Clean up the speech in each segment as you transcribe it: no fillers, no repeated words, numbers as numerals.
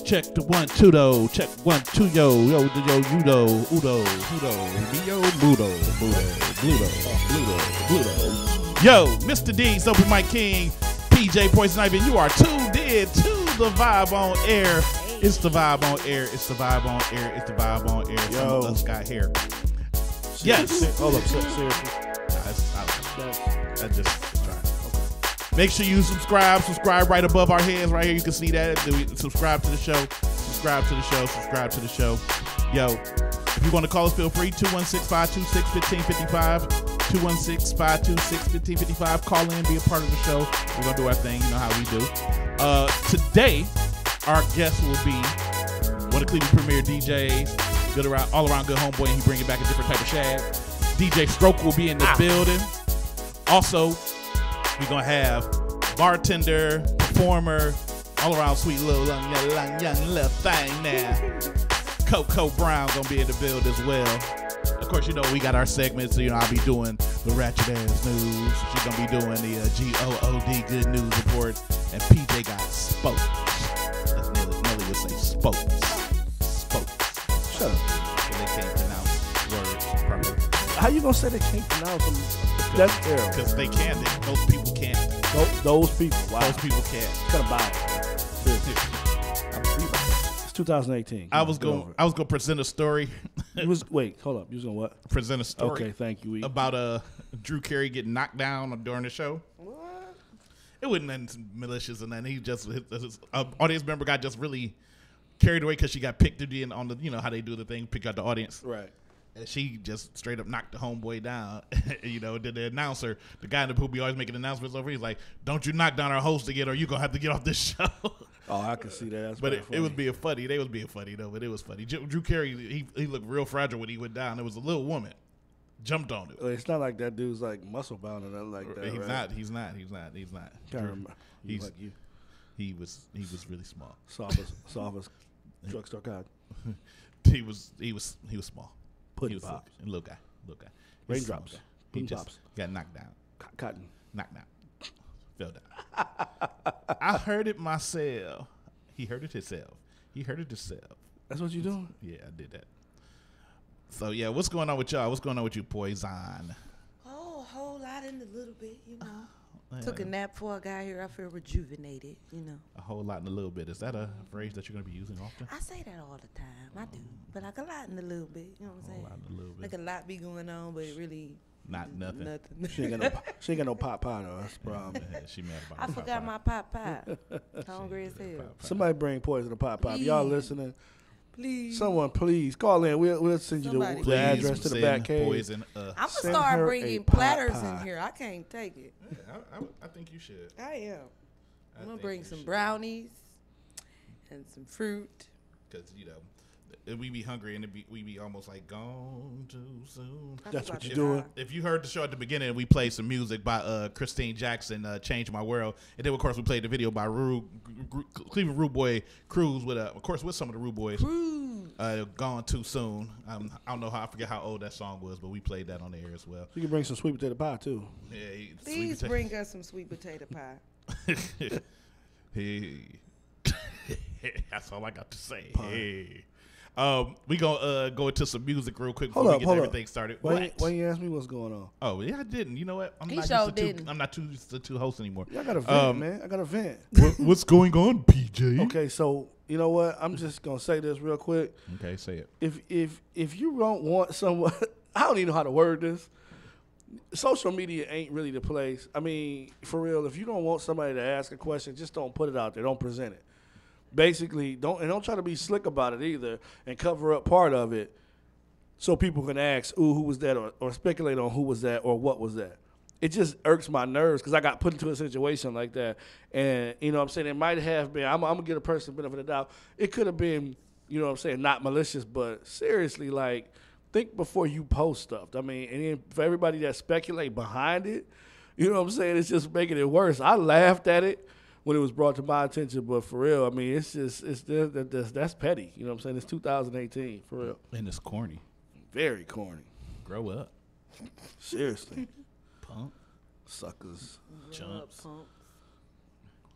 Check the 1 2 though. Check 1 2 yo udo me yo mudo bluto. Yo, Mr. D, Soapy Mike King, PJ Poison Ivy, you are tuned in to the Vibe on Air. It's the Vibe on Air. It's the Vibe on Air. It's the Vibe on Air. Some of us got hair. Yes. Hold up, seriously. I just. Make sure you subscribe right above our heads right here. You can see that. Subscribe to the show. Yo, if you want to call us, feel free. 216-526-1555. 216-526-1555. Call in, be a part of the show. We're going to do our thing. You know how we do. Today, our guest will be one of Cleveland's premier DJs. All around good homeboy, and he bring it back a different type of shag. DJ Stroke will be in the building. Also, we're going to have bartender, performer, all around sweet little young little thing now. COCO Brown going to be in the build as well. Of course, you know, we got our segments, so, you know, I'll be doing the ratchet ass news. She's going to be doing the GOOD good news report. And PJ got spokes. As Nelly would say, spokes. Shut up. They can't pronounce words properly. How you going to say they can't pronounce them? That's terrible. Because they can. Most people can't. Those people. Wow. Those people can't. Gotta buy it. It's 2018. I was gonna present a story. Wait, hold up. You was gonna what? Present a story. Okay, thank you. About Drew Carey getting knocked down during the show. What? It wasn't nothing malicious and then his audience member got just really carried away because she got picked in on the, you know how they do the thing, pick out the audience. Right. And she just straight up knocked the homeboy down. You know, the announcer, the guy in the pool be always making announcements over, he's like, don't you knock down our host again or you're going to have to get off this show. Oh, I can see that. That's but it was being funny. They was being funny, though, but it was funny. Drew Carey, he looked real fragile when he went down. There was a little woman. Jumped on it. It's not like that dude's like muscle bound or nothing like that. He's not. Can't remember. He was really small. Soft as drugstore cotton. He was small. Pudding pops. A little guy. Raindrops. He just got knocked down. Cotton. Knocked down. Fell down. I heard it myself. He heard it himself. That's what you doing? Yeah, I did that. So, yeah, what's going on with y'all? What's going on with you, Poison? Oh, a whole lot in a little bit, you know. Took a nap before I got here. I feel rejuvenated, you know. A whole lot in a little bit. Is that a phrase that you're going to be using often? I say that all the time. I do. But like a lot in a little bit. You know what I'm saying? A lot in a little bit. Like a lot be going on, but it really not nothing. She ain't got no pot pie though. That's the problem. She mad about I forgot my pot pie. Hungry as hell. Somebody bring Poison a pot pie. Y'all listening? Please. Someone, please call in. We'll send you the address to the back cave. Poison, I'm gonna start bringing platters in here. I can't take it. Yeah, I think you should. I am. I'm gonna bring some brownies and some fruit. Because you know, we be hungry and we be almost like gone too soon. That's what you're doing. If you heard the show at the beginning, we played some music by Christine Jackson, "Change My World," and then of course we played the video by Cleveland Rude Boy Cruz with of course with some of the Rude Boys. Gone Too Soon. I don't know I forget how old that song was, but we played that on the air as well. You can bring some sweet potato pie too. Yeah, please bring us some sweet potato pie. Hey, that's all I got to say. Pie. Hey. We gonna go into some music real quick before we get everything started. Why you ask me what's going on? Oh yeah, I didn't. You know what? I'm not too used to two hosts anymore. Yeah, I got a vent, man. I got a vent. What's going on, PJ? Okay, so you know what? I'm just gonna say this real quick. Okay, say it. If you don't want someone, I don't even know how to word this. Social media ain't really the place. I mean, for real, if you don't want somebody to ask a question, just don't put it out there. Don't present it. Basically, don't try to be slick about it either and cover up part of it so people can ask, ooh, who was that, or speculate on who was that or what was that. It just irks my nerves because I got put into a situation like that. And, you know what I'm saying, it might have been, I'm going to give a person the benefit of the doubt. It could have been, you know what I'm saying, not malicious, but seriously, like, think before you post stuff. I mean, and then for everybody that speculate behind it, you know what I'm saying? It's just making it worse. I laughed at it when it was brought to my attention, but for real, I mean, that's petty. You know what I'm saying? It's 2018, for real. And it's corny. Very corny. Grow up. Seriously. Punk. Suckers. Chumps. All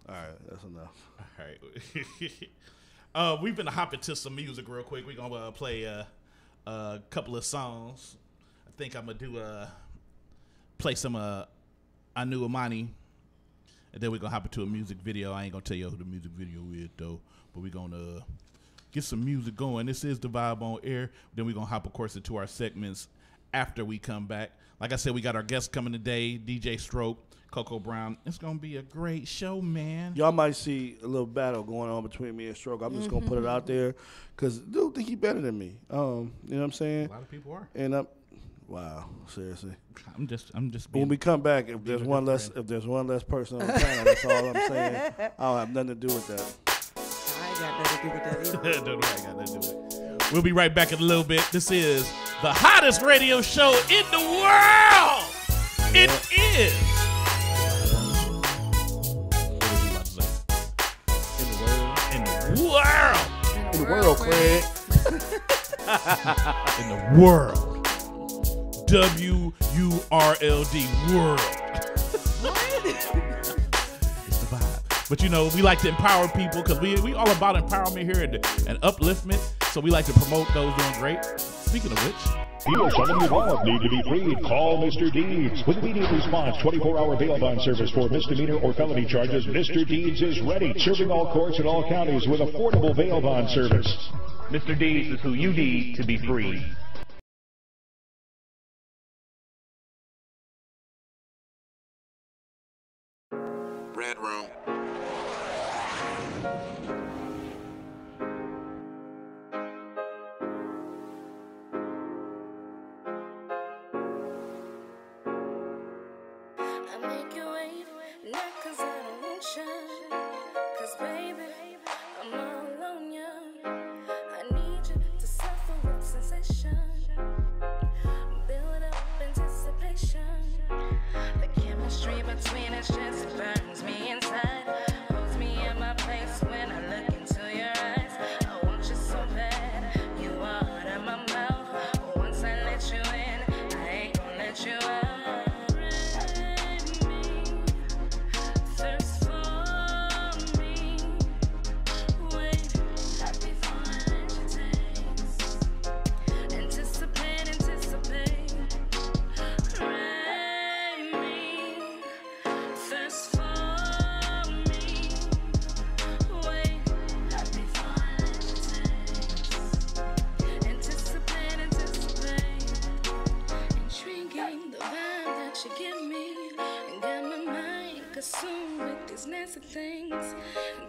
right, that's enough. All right. We've been hopping to some music real quick. We're going to play a couple of songs. I think I'm going to play some I Knew Amani. And then we're going to hop into a music video. I ain't going to tell you who the music video is, though. But we're going to get some music going. This is The Vibe on Air. Then we're going to hop, of course, into our segments after we come back. Like I said, we got our guests coming today, DJ Stroke, Coco Brown. It's going to be a great show, man. Y'all might see a little battle going on between me and Stroke. I'm just going to put it out there because dude think he better than me. You know what I'm saying? A lot of people are. And wow, seriously. I'm just being, when we come back, if there's one less person on the panel, that's all I'm saying. I don't have nothing to do with that. I ain't got nothing to do with that either. Don't know I got nothing to do with it. We'll be right back in a little bit. This is the hottest radio show in the world. It is. In the world, Craig. in the world. W-U-R-L-D, world. It's the vibe. But you know, we like to empower people because we all about empowerment here and upliftment. So we like to promote those doing great. Speaking of which, Feel something you want, need to be freed, call Mr. Deeds. With immediate response, 24-hour bail bond service for misdemeanor or felony charges, Mr. Deeds is ready, serving all courts in all counties with affordable bail bond service. Mr. Deeds is who you need to be free. Red Room. I make you wait, not 'cause I don't want you, 'cause baby, I'm all on you. I need you to suffer with sensation, build up anticipation. The chemistry between us just burns me inside, holds me in my place when I look into your eyes. I want you so bad, you water my mouth. Once I let you in, I ain't gonna let you out. Things.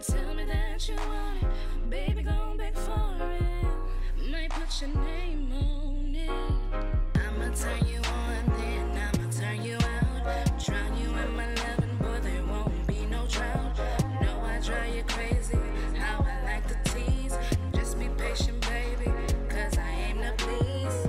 Tell me that you want it, baby, go back for it. Might put your name on it. I'ma turn you on, then I'ma turn you out. Drown you in my loving, boy, there won't be no drought. Know I drive you crazy, how I like to tease. Just be patient, baby, 'cause I aim to please.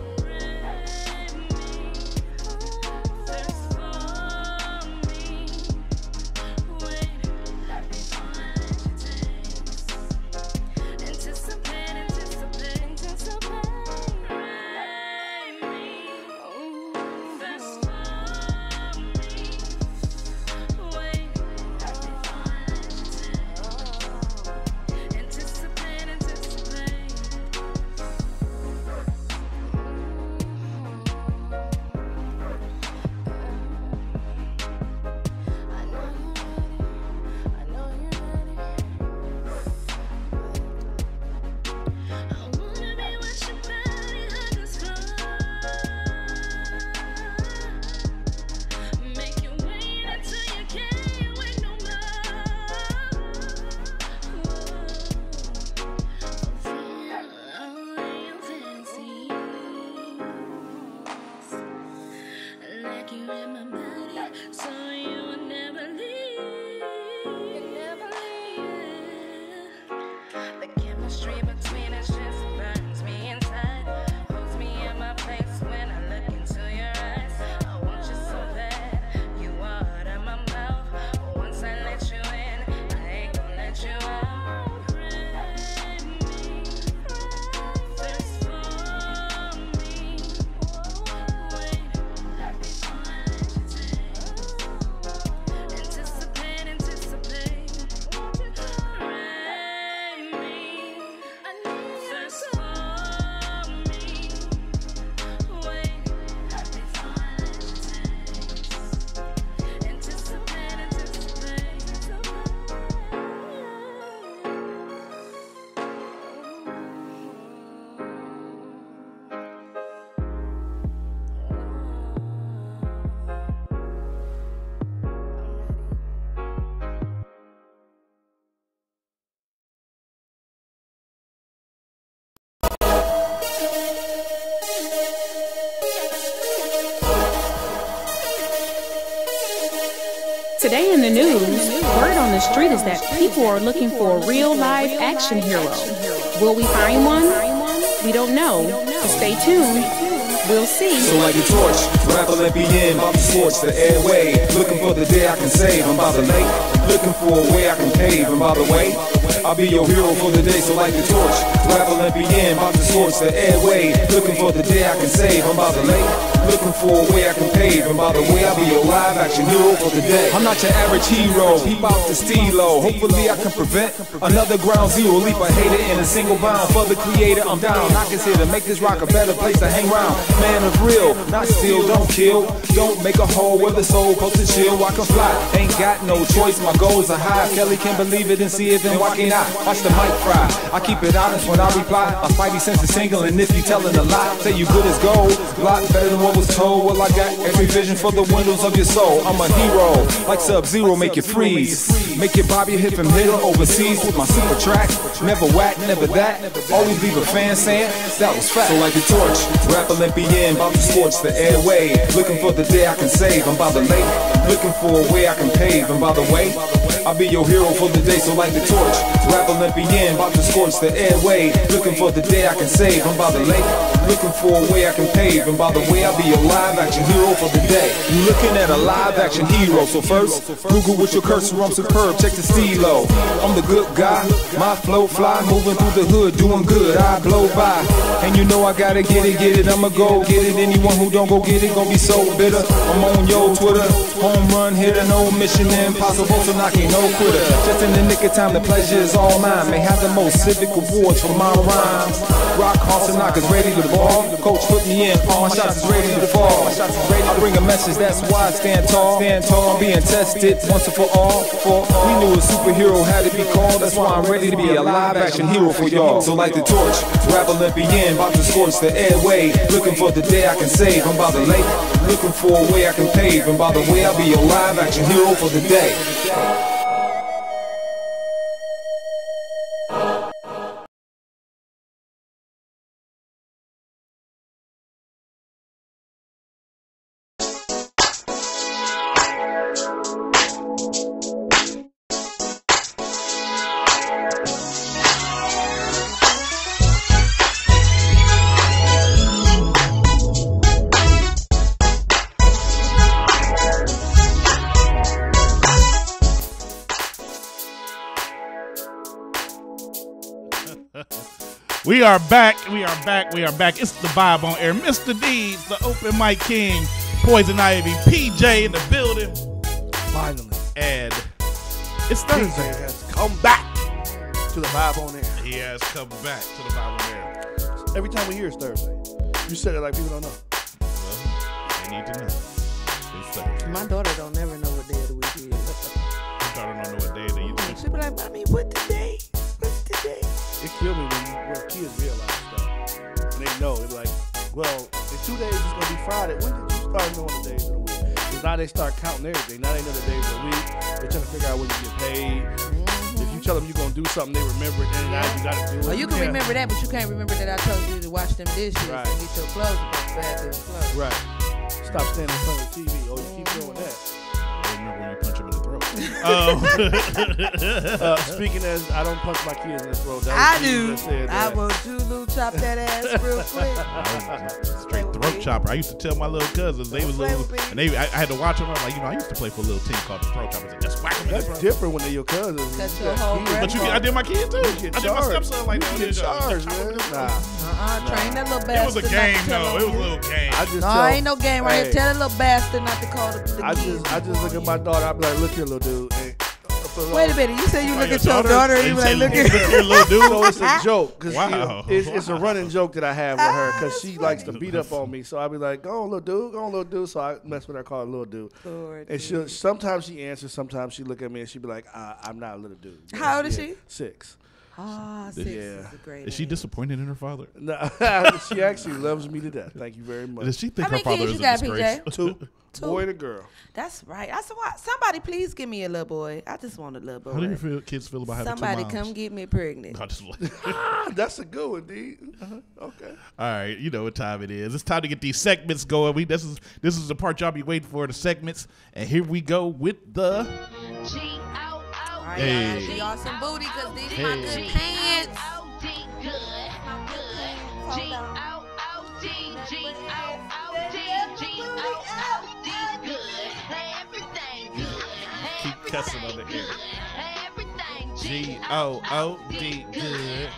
Chemistry between us just burns me inside, holds me in my place. Today in the news, word on the street is that people are looking for a real live action hero. Will we find one? We don't know. So stay tuned. We'll see. So like a torch, rapper let me in, about to scorch the airway. Looking for the day I can save, I'm about to late. Looking for a way I can pave, and by the way, I'll be your hero for the day. So like the torch, rapper let me in, about to scorch the airway. Looking for the day I can save, I'm about to late. Looking for a way I can pave, and by the way, I'll be your live action hero for the day. I'm not your average hero, peep out the stilo. Hopefully I can prevent another ground zero. Leap a hater in a single bound. For the creator, I'm down. I can say to make this rock a better place to hang round. Man of real, not steal, don't kill. Don't make a hole where the soul supposed to chill. I can fly, ain't got no choice. My goals are high. Kelly can believe it and see it, then why can't I? Watch the mic fry. I keep it honest when I reply. My spidey sense is single, and if you telling a lie, say you good as gold. Lot better than what was told. Well, I got every vision for the windows of your soul. I'm a hero, like Sub-Zero, make you freeze. Make your bob your hip and middle overseas with my super track. Never whack, never that. Always leave a fan saying that was fact. So like a torch, rap Olympian, about to scorch the airway. Looking for the day I can save, I'm by the lake. Looking for a way I can pave, and by the way, I'll be your hero for the day. So like the torch, rap Olympian, about to scorch the airway. Looking for the day I can save, I'm by the lake. Looking for a way I can pave, and by the way, I'll be your live action hero for the day. You looking at a live action hero. So first, Google with your cursor, I'm superb, check the stilo. I'm the good guy, my flow fly, moving through the hood, doing good, I blow by. And you know I gotta get it, I'ma go get it. Anyone who don't go get it, gon' be so bitter. I'm on your Twitter, home run hitter, no mission impossible, so knocking no quitter. Just in the nick of time, the pleasure is all mine. May have the most civic awards for my rhymes. Rock Austin knockers ready to ball. Coach put me in, all my shots is ready to fall. I bring a message, that's why I stand tall. I'm being tested once and for all. We knew a superhero had to be called. That's why I'm ready to be a live action hero for y'all. So like the torch, rap Olympian, about to scorch the airway. Looking for the day I can save, I'm by the lake. Looking for a way I can pave, and by the way, I'll be your live action hero for the day. We are back. It's the Vibe on Air. Mr. Deeds, the open mic king, Poison Ivy, PJ in the building. Finally. And it's Thursday. PJ has come back to the Vibe on Air. He has come back to the Vibe on Air. Every time we hear it's Thursday. You said it like people don't know. Well, they need to know. It's Thursday. My daughter don't never know what day of the week is. My daughter don't know what day of the week is. She be like, Mommy, what today? What's today? It killed me when kids realize stuff. And they know. They're like, well, in 2 days it's going to be Friday. When did you start knowing the days of the week? Because now they start counting everything. Now they know the days of the week. They're trying to figure out when you get paid. If you tell them you're going to do something, they remember it. Then now you got to do it. Oh, you can remember that, but you can't remember that I told you to wash them dishes and get your clothes and go back to the clothes. Right. Stop standing in front of the TV. Oh, you keep doing that. I remember when you punch him in the throat. Speaking as I don't punch my kids in the throat. I do. I want you to chop that ass real quick. Straight throat chopper. I used to tell my little cousins, they was little, and I had to watch them. I was like, I used to play for a little team called the Throat Chopper. Like, just whack them in the throat. That's different when they're your cousins. Cut your whole But I did my kid too. I did my stepson like that. You get charged, man. Train that little bastard. It was a game, though. It was a little game. Ain't no game right here. Tell that little bastard not to call the I just look at my daughter. I be like, look here, little dude. Wait a minute. You say you look at your daughter and you like, look at your little dude. So it's a joke. Wow. It's a running joke that I have with her because she likes to beat up on me. So I be like, go on, little dude. So I mess with her, call her little dude. Lord, and sometimes she answers, sometimes she look at me and she be like, I'm not a little dude. How old is she? 6. Ah, Six is a great Is she name. disappointed in her father? No, she actually loves me to death. Thank you very much. Does she think How her many father kids is you a got, disgrace? PJ? Two. Boy and a girl. That's right. That's why. Somebody please give me a little boy. I just want a little boy. How do your kids feel about having Somebody two moms? come get me pregnant. I just That's a good one, D. Okay. All right, you know what time it is. It's time to get these segments going. This is the part y'all be waiting for, the segments. And here we go with the All right, Hey. y'all, do y'all some booty because these Hey. my good pants. keep cussing on the air. G-O-O-D good.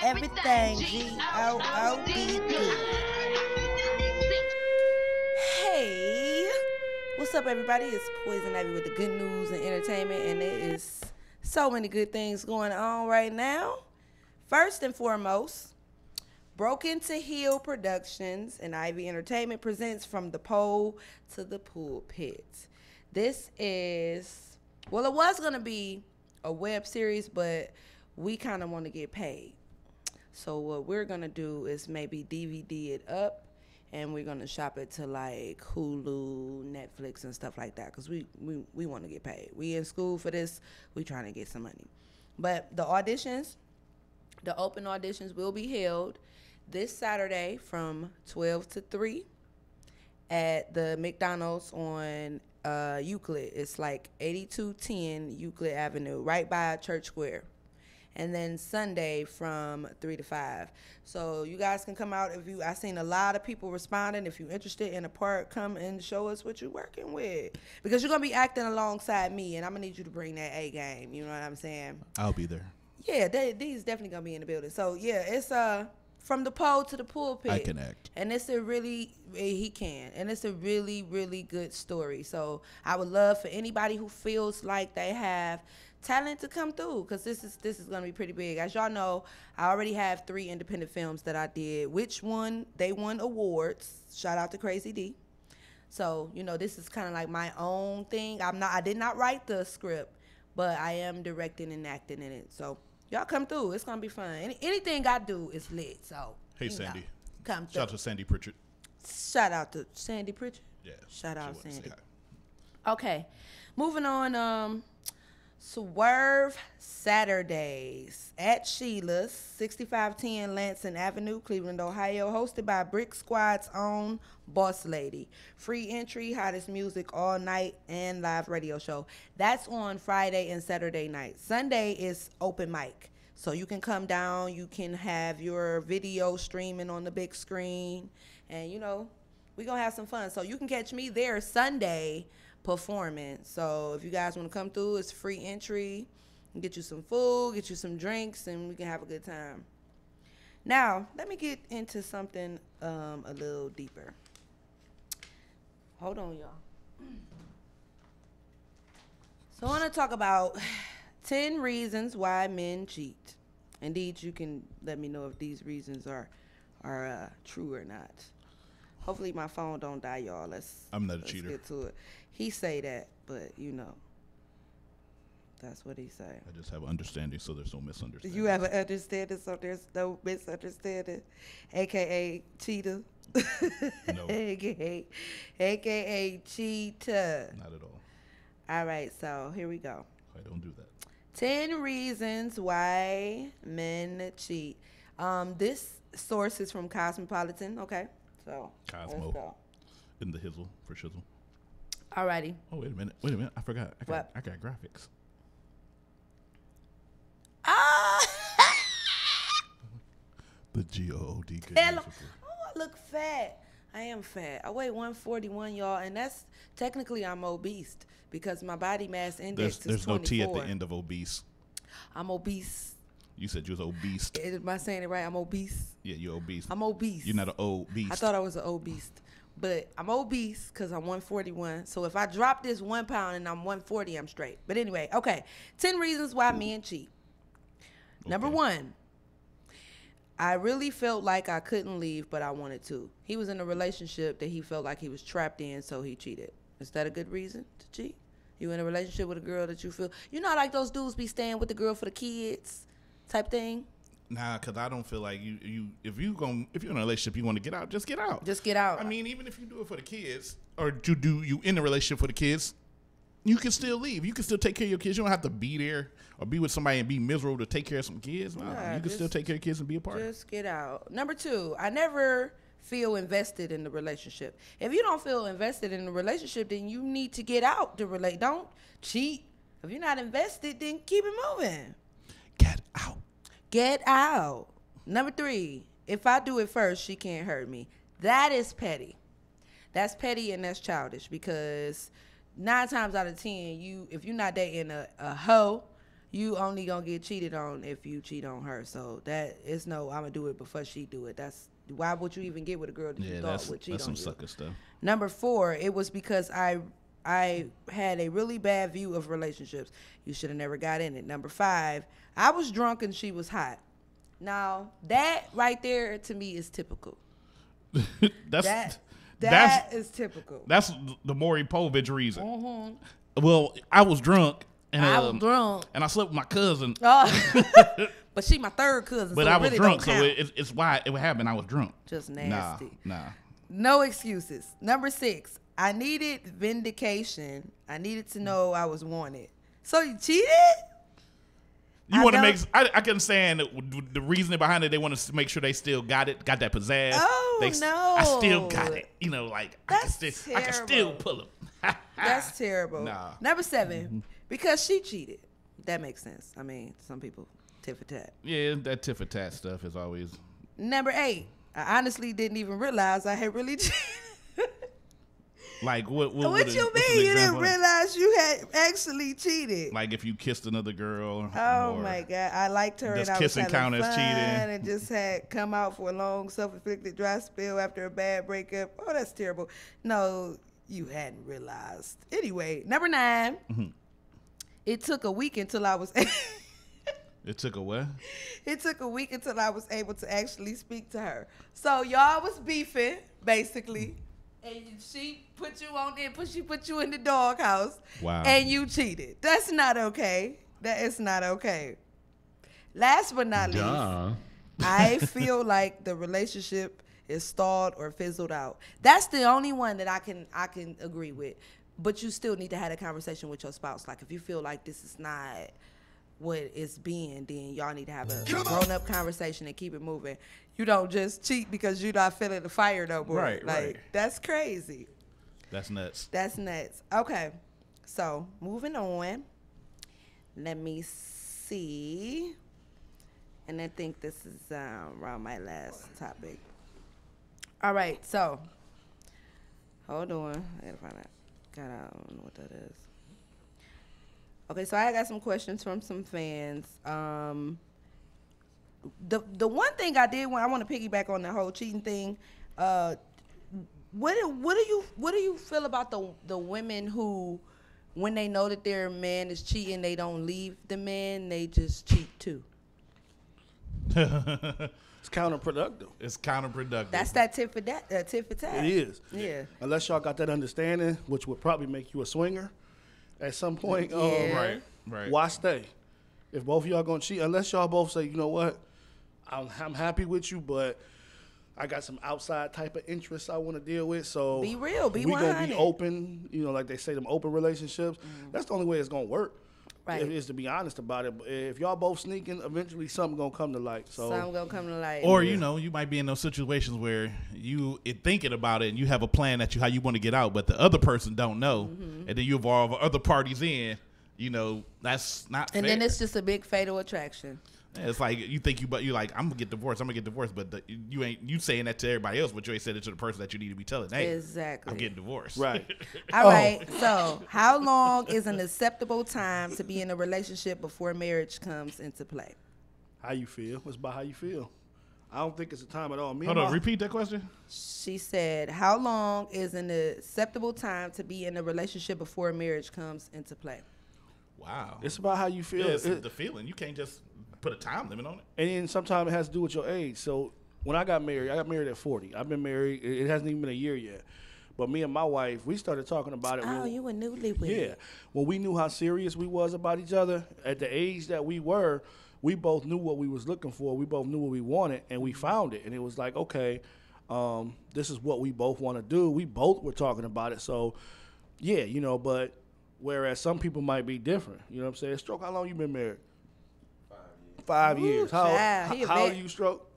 Everything G-O-O-D good. Hey, what's up, everybody? It's Poison Ivy with the good news and entertainment, and there is so many good things going on right now. First and foremost, Broken to Heal Productions and Ivy Entertainment presents From the Pole to the Pulpit. This is, well, it was going to be a web series, but we kind of want to get paid. So what we're going to do is maybe DVD it up, and we're going to shop it to like Hulu, Netflix, and stuff like that, because we want to get paid. We in school for this. We trying to get some money. But the auditions, the open auditions will be held this Saturday from 12 to 3 at the McDonald's on Euclid. It's like 8210 Euclid Avenue, right by Church Square. And then Sunday from 3 to 5. So you guys can come out. I seen a lot of people responding. If you're interested in a part, come and show us what you're working with. Because you're going to be acting alongside me, and I'm going to need you to bring that A game. You know what I'm saying? I'll be there. Yeah, these definitely going to be in the building. So, yeah, it's From the Pole to the Pulpit. I can act. And it's a really, he can. And it's a really, really good story. So I would love for anybody who feels like they have talent to come through, because this is going to be pretty big. As y'all know, I already have 3 independent films that I did, which they won awards. Shout out to Crazy D. So, you know, this is kind of like my own thing. I did not write the script, but I am directing and acting in it. So y'all come through. It's going to be fun. Anything I do is lit. So, Hey, Sandy. Come through. Shout out to Sandy Pritchard. Shout out to Sandy Pritchard. Yeah. Shout out she wanted to Sandy. say hi. Okay. Moving on. Swerve Saturdays at Sheila's, 6510 Lansing Avenue, Cleveland, Ohio, hosted by Brick Squad's own Boss Lady. Free entry, hottest music all night, and live radio show. That's on Friday and Saturday night. Sunday is open mic. So you can come down, you can have your video streaming on the big screen, and, you know, we're going to have some fun. So you can catch me there Sunday performing. So if you guys want to come through, it's free entry. Get you some food, get you some drinks, and we can have a good time. Now, let me get into something a little deeper. Hold on, y'all. So I want to talk about 10 reasons why men cheat. Indeed, you can let me know if these reasons are true or not. Hopefully my phone don't die, y'all. I'm not a cheater. Let's get to it. He say that, but you know, that's what he say. I just have understanding, so there's no misunderstanding. You have an understanding, so there's no misunderstanding, aka cheater. No. AKA cheater. Not at all. All right, so here we go. I don't do that. 10 reasons why men cheat. This source is from Cosmopolitan. Okay, so Cosmo. let's go. In the hizzle for shizzle. Alrighty. Oh, wait a minute. I forgot. I What? got graphics. The GOOD. Hello. Oh, I look fat. I am fat. I weigh 141, y'all, and that's technically I'm obese because my body mass index There's is no 24. T at the end of obese. I'm obese. You said you was obese. Am I saying it right? I'm obese. Yeah, you're obese. I'm obese. You're not an obese. I thought I was an obese. But I'm obese because I'm 141. So if I drop this 1 pound and I'm 140, I'm straight. But anyway, okay. 10 reasons why men cheat. Okay. Number 1, I really felt like I couldn't leave, but I wanted to. He was in a relationship that he felt like he was trapped in, so he cheated. Is that a good reason to cheat? You in a relationship with a girl that you feel, like those dudes be staying with the girl for the kids type thing? Nah, because I don't feel like if you're in a relationship, you want to get out, just get out. Just get out. I mean, even if you do it for the kids, or you in a relationship for the kids, you can still leave. You can still take care of your kids. You don't have to be there or be with somebody and be miserable to take care of some kids. Nah, you can still take care of kids and be a part. Just get out. Number 2, I never feel invested in the relationship. If you don't feel invested in the relationship, then you need to get out to relate. Don't cheat. If you're not invested, then keep it moving. Get out. Get out. Number 3, if I do it first, she can't hurt me. That is petty. That's petty and that's childish, because 9 times out of 10, if you're not dating a hoe, you only gonna get cheated on if you cheat on her. So that is I'm gonna do it before she do it. Why would you even get with a girl that you thought would cheat on you? That's some sucker stuff. Number 4, it was because I had a really bad view of relationships. You should have never got in it. Number 5, I was drunk and she was hot. Now, that right there to me is typical. That is typical. That's the Maury Povich reason. Mm-hmm. Well, I was drunk. And I slept with my cousin. But she my third cousin. But so I was really drunk, so it's why it would happen. I was drunk. Just nasty. Nah. No excuses. Number 6, I needed vindication. I needed to know I was wanted. So you cheated? You want to make? I can understand the reasoning behind it. They want to make sure they still got that pizzazz. Oh no! I still got it. I can still pull them. That's terrible. Nah. Number 7, because she cheated. That makes sense. I mean, some people tit for tat. Yeah, that tit for tat stuff is always. Number 8, I honestly didn't even realize I had really cheated. Like what you mean? You didn't realize you had actually cheated? Like if you kissed another girl. Oh my God, I liked her and I was having fun as cheating, and just had come out for a long self-inflicted dry spell after a bad breakup. Oh, that's terrible. No, you hadn't realized. Anyway, number 9. Mm-hmm. It took a week until I was. It took a what? It took a week until I was able to actually speak to her. So y'all was beefing basically. And she put you on there, she put you in the doghouse. Wow. And you cheated. That's not okay. That is not okay. Last but not least, I feel like the relationship is stalled or fizzled out. That's the only one that I can agree with. But you still need to have a conversation with your spouse. Like if you feel like this is not what it's being, then y'all need to have a grown-up conversation and keep it moving. You don't just cheat because you're not feeling the fire no more. Right. That's crazy. That's nuts. Okay, so moving on. Let me see. And I think this is around my last topic. All right, so hold on. I gotta find out. I don't know what that is. Okay, so I got some questions from some fans. The one thing I want to piggyback on the whole cheating thing. What do you feel about the women who, when they know that their man is cheating, they don't leave the man, they just cheat too? It's counterproductive. That's that tit for tat. It is. Yeah. Unless y'all got that understanding, which would probably make you a swinger at some point. Yeah. Right. Why stay? If both of y'all gonna cheat, unless y'all both say, you know what, I'm happy with you, but I got some outside type of interests I want to deal with. So be real, be 100. We gonna be open. Like they say, them open relationships. That's the only way it's gonna work. Right. Is to be honest about it. If y'all both sneaking, eventually something gonna come to light. Something gonna come to light. Or you might be in those situations where you thinking about it and you have a plan how you want to get out, but the other person don't know, and then you involve other parties in. That's not fair. And then it's just a big fatal attraction. Yeah, it's like you think you're like, I'm gonna get divorced, but you saying that to everybody else, but you ain't said it to the person that you need to be telling. Hey, exactly. I'm getting divorced. Right. All right. So, how long is an acceptable time to be in a relationship before marriage comes into play? How you feel? It's about how you feel. I don't think it's a time at all. Hold on, repeat that question. She said, how long is an acceptable time to be in a relationship before marriage comes into play? Wow. It's about how you feel. Yeah, it's the feeling. You can't just put a time limit on it. And then sometimes it has to do with your age. So when I got married at 40. I've been married. It hasn't even been a year yet. But me and my wife, we started talking about it. Oh, you were newlywed. Yeah. When we knew how serious we was about each other, at the age that we were, we both knew what we was looking for. We both knew what we wanted, and we found it. And it was like, okay, this is what we both want to do. We both were talking about it. So, yeah, you know, but whereas some people might be different. You know what I'm saying? Stroke, how long you been married? 5 years. How old are you, Stroke?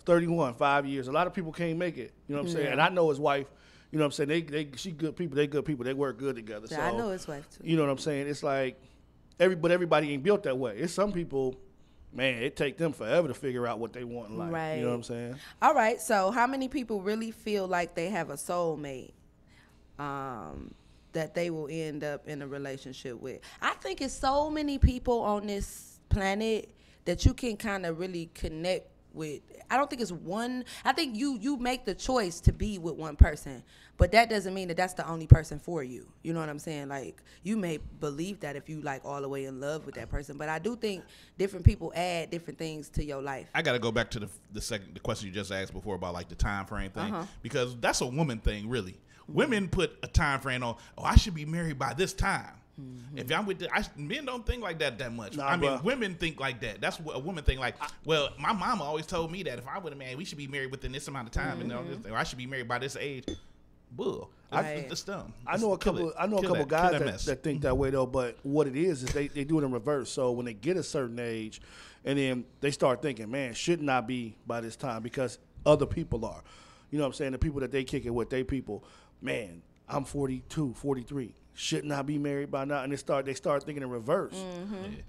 31, 5 years. A lot of people can't make it. You know what I'm saying? And I know his wife. You know what I'm saying? She good people. They good people. They work good together. Yeah, so, I know his wife too. You know what I'm saying? It's like everybody ain't built that way. It's some people, man, it take them forever to figure out what they want in life. Right. You know what I'm saying? All right. So how many people really feel like they have a soulmate that they will end up in a relationship with? I think it's so many people on this planet that you can kind of really connect with. I don't think it's one. I think you make the choice to be with one person, but that doesn't mean that that's the only person for you. You know what I'm saying? Like, you may believe that if you like all the way in love with that person, but I do think different people add different things to your life. I got to go back to the question you just asked before about like the time frame thing, because that's a woman thing, really. Women put a time frame on. Oh, I should be married by this time. If I'm with men don't think like that much. Nah, I mean, bruh. women think like that. That's what a woman think like. Well, my mama always told me that if I would have married, we should be married within this amount of time, and all this thing. Or I should be married by this age. Bull. It's dumb. I know a couple guys that think that way though. But what it is they do it in reverse. So when they get a certain age, and then they start thinking, man, shouldn't I be by this time because other people are. You know what I'm saying? The people that they kick it with, they people, man, I'm 42, 43. Shouldn't I be married by now? And they start thinking in reverse.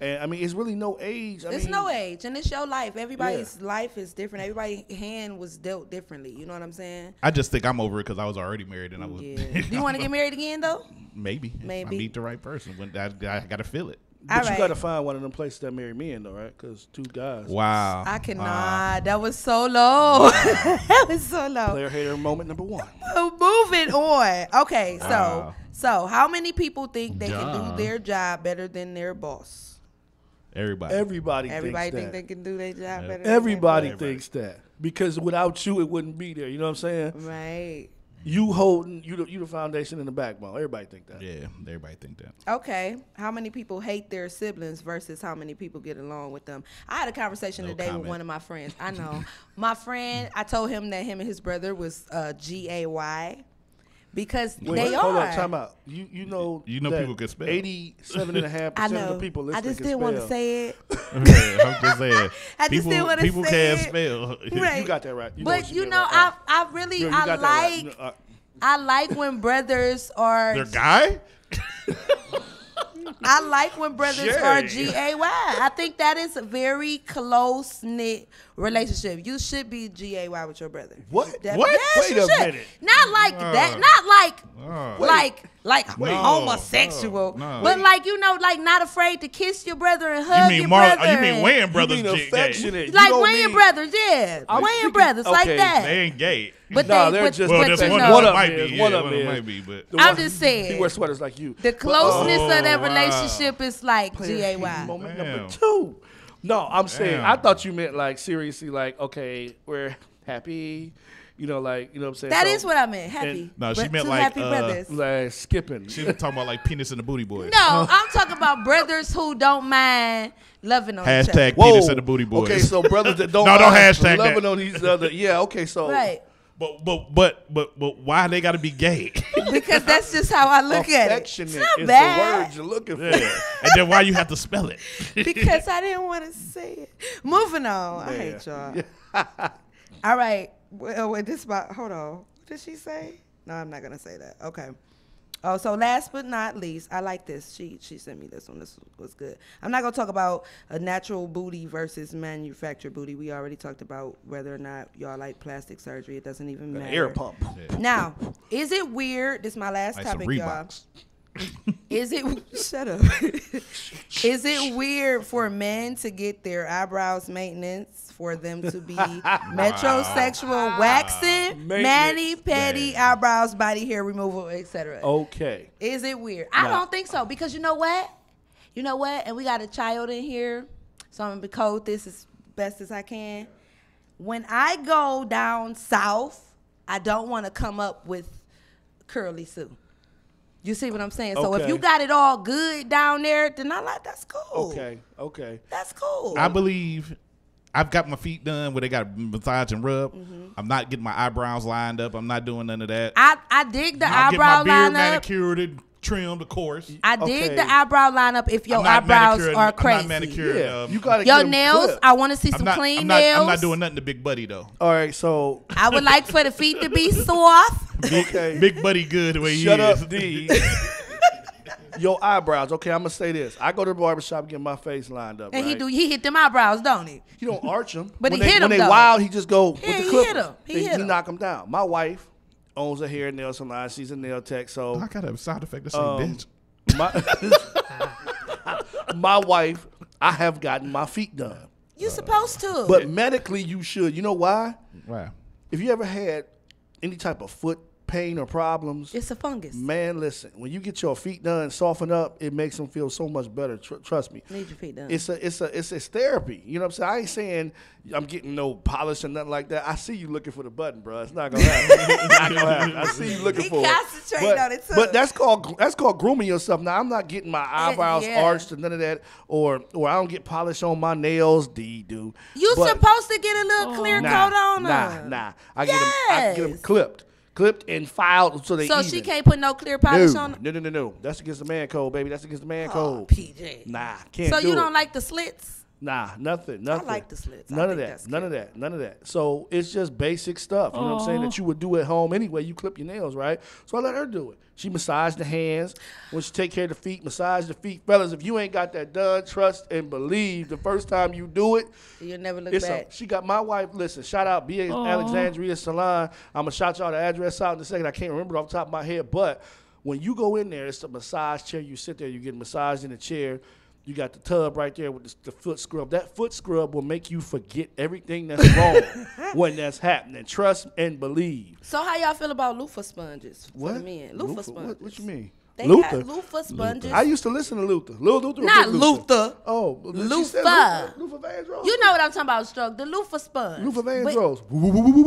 And I mean, it's really no age. It's no age, and it's your life. Everybody's life is different. Everybody's hand was dealt differently. You know what I'm saying? I just think I'm over it because I was already married, and I was. Yeah. Do you want to get married again though? Maybe. I meet the right person. When I got to feel it. But you got to find one of them places that marry men, though, right? Because 2 guys. Wow. I cannot. That was so low. That was so low. Player hater moment number 1. Moving on. Okay, so how many people think they can do their job better than their boss? Everybody think they can do their job better. Everybody thinks that, because without you, it wouldn't be there. You know what I'm saying? Right. You holding you the foundation and the backbone. Everybody think that. Yeah, everybody think that. Okay, how many people hate their siblings versus how many people get along with them? I had a conversation today with one of my friends. I know my friend. I told him that him and his brother was GAY. Because they are. Hold on, time out. You know people can spell. 87.5% of the people listening I just can didn't want to say it. I'm just saying. I just didn't want to say it. People can't spell. Right. You got that right. I like when brothers are. Their guy? I like when brothers are GAY. I think that is a very close-knit relationship. You should be GAY with your brother. What? Yes, Wait a minute. Not like that. Not like homosexual. No. But like, like not afraid to kiss your brother and hug your brother. You mean Wayne brothers? You mean affectionate. Like Wayne brothers, yeah. Wayne brothers, like that. They ain't gay. But they're just one of them might be. But I'm just saying. He wears sweaters like you. The closeness of that relationship is like GAY. Moment number 2. No, I'm saying, I thought you meant like seriously, like, okay, we're happy. You know, like, you know what I'm saying? That is what I meant, happy. No, she meant two like happy brothers. Like skipping. She was talking about like penis and the booty boys. No, I'm talking about brothers who don't mind loving on each other. Hashtag penis and the booty boys. Okay, so brothers that don't don't mind hashtag loving that. on each other. Yeah, okay, so. Right. But why they got to be gay? Because that's just how I look at it. Affectionate It's not is bad. the word you're looking for. And then why you have to spell it? Because I didn't want to say it. Moving on. I hate y'all. All right. Well, hold on. What did she say? No, I'm not going to say that. Okay. Oh, so last but not least, I like this. She sent me this one. This was good. I'm not going to talk about a natural booty versus manufactured booty. We already talked about whether or not y'all like plastic surgery. It doesn't even matter. Air pump. Yeah. Now, is it weird? This is my last Like topic, some y'all. Reeboks. Is it shut up? Is it weird for men to get their eyebrows maintenance, for them to be metrosexual, waxing, mani, pedi, eyebrows, body hair removal, etc.? Okay. Is it weird? I don't think so, because you know what? And we got a child in here, so I'm gonna code this as best as I can. When I go down south, I don't want to come up with curly Sue. You see what I'm saying? So if Okay. you got it all good down there, then I like that's cool. Okay. That's cool. I believe I've got my feet done where they got massage and rub. I'm not getting my eyebrows lined up. I'm not doing none of that. I dig the I'll get eyebrow my beard line up. manicured and trimmed, of course. I dig Okay. the eyebrow line up if your I'm not eyebrows manicured- are I'm crazy. not manicured. Yeah, you gotta Your get 'em nails, clipped. I want to see some clean nails. I'm not doing nothing to Big Buddy though. All right, so I would like for the feet to be soft. okay. Big Buddy good the way Shut he is. up, D. Your eyebrows. Okay, I'm gonna say this. I go to the barbershop, get my face lined up. And right? he hit them eyebrows, don't he? He don't arch them. But when he they, hit when 'em, they though. wild, he just go Yeah, with the he clippers. hit 'em. He hit 'em. knock them down. My wife owns a hair and nail salon. She's a nail tech, so I got a sound effect that say bitch. my wife, I have gotten my feet done. You supposed to. But medically, you should. You know why? Wow. If you ever had any type of foot pain or problems, it's a fungus. man, listen. When you get your feet done, soften up, it makes them feel so much better. Trust me. Need your feet done. It's therapy. You know what I'm saying? I ain't saying I'm getting no polish or nothing like that. I see you looking for the button, bro. It's not gonna happen. It's not gonna happen. I see you looking He for it. concentrating on it, too. But that's called grooming yourself. Now I'm not getting my eyebrows yeah. arched or none of that, or I don't get polish on my nails. D do. You But supposed to get a little clear coat on them. Nah. I get them clipped and filed so they So even. she can't put no clear polish on them? No. That's against the man code, baby. That's against the man code. PJ. Nah, can't So do you it. don't like the slits? Nah, nothing. I like the slits. I None of think that. that's None of that. So it's just basic stuff. You know what I'm saying? That you would do at home anyway. You clip your nails, right? So I let her do it. She massaged the hands. When she take care of the feet, massage the feet. Fellas, if you ain't got that done, trust and believe the first time you do it, You'll never look back. she got my wife. Listen, shout out B.A. Alexandria Salon. I'm going to shout y'all the address out in a second. I can't remember off the top of my head. But when you go in there, it's a massage chair. You sit there. You get massaged in the chair. You got the tub right there with the foot scrub. That foot scrub will make you forget everything that's wrong when that's happening. Trust and believe. So how y'all feel about loofah sponges for What? the men? Loofah sponges. What you mean? They Luther? got loofah sponges. I used to listen to Luther. Lil Luther or Not Big Luther. Oh, she said Loofah. Luther Vandross. You know what I'm talking about, Stroke. The loofah sponge. Luther But- Vandross.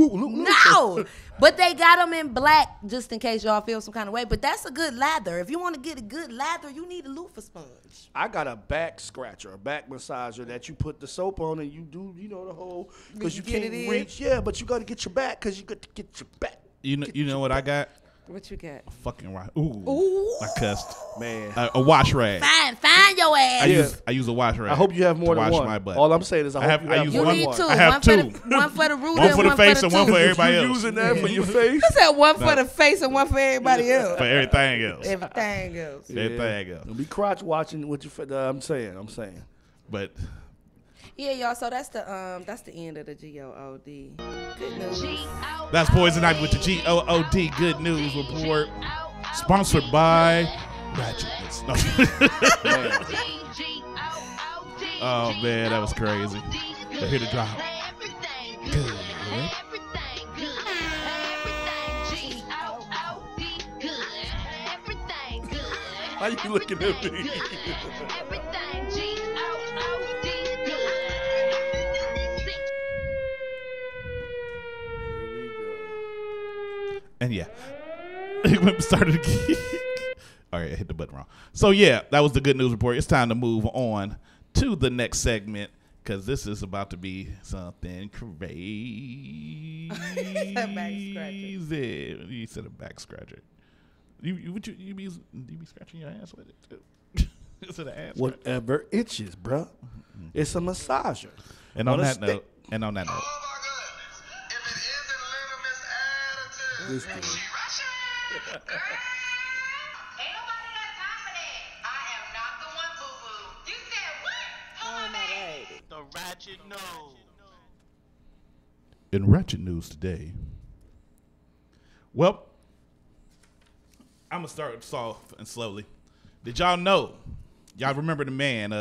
No, but they got them in black just in case y'all feel some kind of way. But that's a good lather. If you want to get a good lather, you need a loofah sponge. I got a back scratcher, a back massager that you put the soap on and you do, the whole, because you get can't it in? reach. Yeah, but you got to get your back because you got to get your back. You know what I got? What you got? Fucking right. Ooh. Ooh. I cussed. Man. A wash rag. Find your ass. I use a wash rag. I hope you have more to than wash one. my butt. All I'm saying is I hope you have use You more one. than need one. two. I have one two. For the, one for the ruler One and for the one face for and the one for tooth. everybody You else. using that for your face? I said one for the face and one for everybody else. For everything else. Everything else. Everything else. Don't be crotch watching what you. I'm saying. But Yeah, y'all. So that's the end of the GOOD. Good news. that's Poison Ivy with the GOOD Good News Report. Sponsored by Ratchetness. No. Oh, man, that was crazy. But here to drop. Good. How you looking at me? And yeah, we started again. All right, I hit the button wrong. So yeah, that was the good news report. It's time to move on to the next segment because this is about to be something crazy. You said a back scratcher. You be scratching your ass with it too? Is it an ass scratcher? Whatever itches, bruh. It's a massager. And on a that stick. note, This dude. in ratchet news today. Well, I'm gonna start soft and slowly. Did y'all know? Y'all remember the man?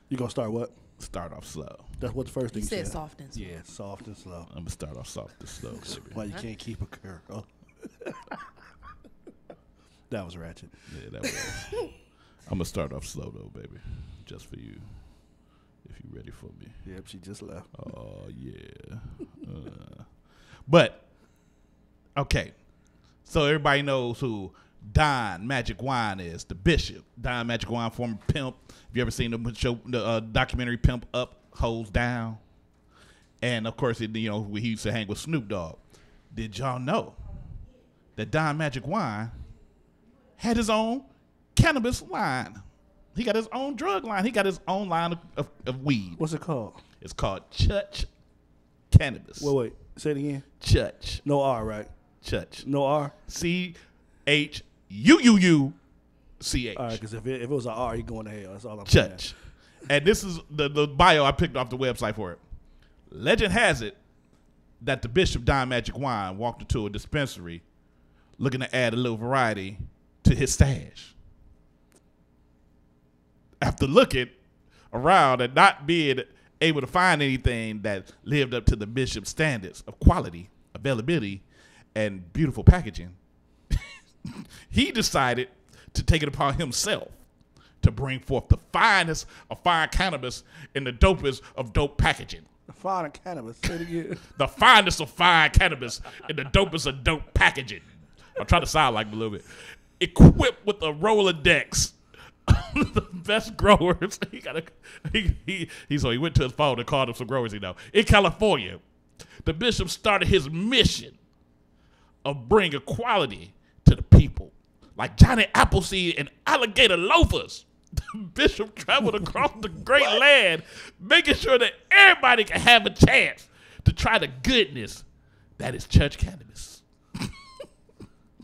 You gonna start what? Start off slow. That's what the first thing You said said. soft and slow. Yeah, soft and slow. I'm gonna start off soft and slow, baby. Why you can't keep a girl? That was ratchet. Yeah, that was. I'm gonna start off slow though, baby, just for you. If you ready for me. Yep, she just left. Oh yeah. But okay, So everybody knows who Don Magic Wine is, the bishop. Don Magic Wine, former pimp. Have you ever seen the documentary Pimp Up, Hoes Down? And, of course, he used to hang with Snoop Dogg. Did y'all know that Don Magic Wine had his own cannabis line? He got his own drug line. He got his own line of weed. What's it called? It's called Church Cannabis. Wait. Say it again. Church. No R, right? Church. No R? CHUUUCH. All right, because if it was an R, he going to hell. That's all I'm Church. And this is the bio I picked off the website for it. Legend has it that the Bishop Don Magic Wine walked into a dispensary looking to add a little variety to his stash. After looking around and not being able to find anything that lived up to the bishop's standards of quality, availability, and beautiful packaging, he decided to take it upon himself to bring forth the finest of fine cannabis in the dopest of dope packaging. The fine cannabis. Say it again. The finest of fine cannabis in the dopest of dope packaging. I'm trying to sound like him a little bit. Equipped with a Rolodex. The best growers. He went to his phone and called him some growers he know. In California, the bishop started his mission of bringing quality to the people. Like Johnny Appleseed and alligator loafers. The bishop traveled across the great land, making sure that everybody can have a chance to try the goodness that is church cannabis.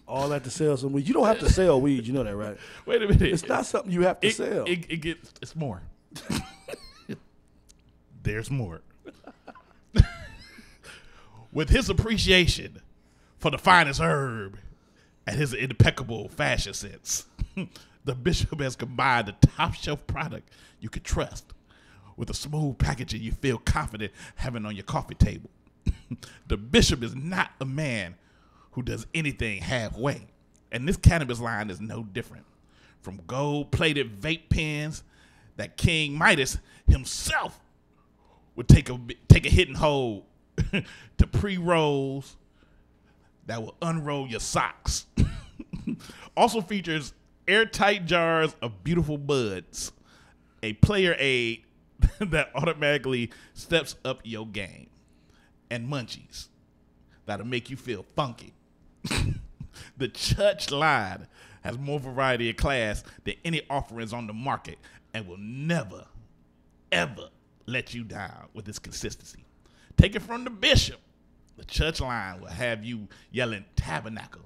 All that to sell some weed. You don't have to sell weed. You know that, right? Wait a minute. It's not something you have to sell. It's more. There's more. With his appreciation for the finest herb and his impeccable fashion sense, the bishop has combined the top shelf product you can trust with a smooth packaging you feel confident having on your coffee table. The bishop is not a man who does anything halfway, and this cannabis line is no different. From gold-plated vape pens that King Midas himself would take a hit and hold to pre-rolls that will unroll your socks. Also features airtight jars of beautiful buds, a player aid that automatically steps up your game, and munchies that'll make you feel funky. The church line has more variety and class than any offerings on the market and will never, ever let you down with its consistency. Take it from the bishop. The church line will have you yelling tabernacle.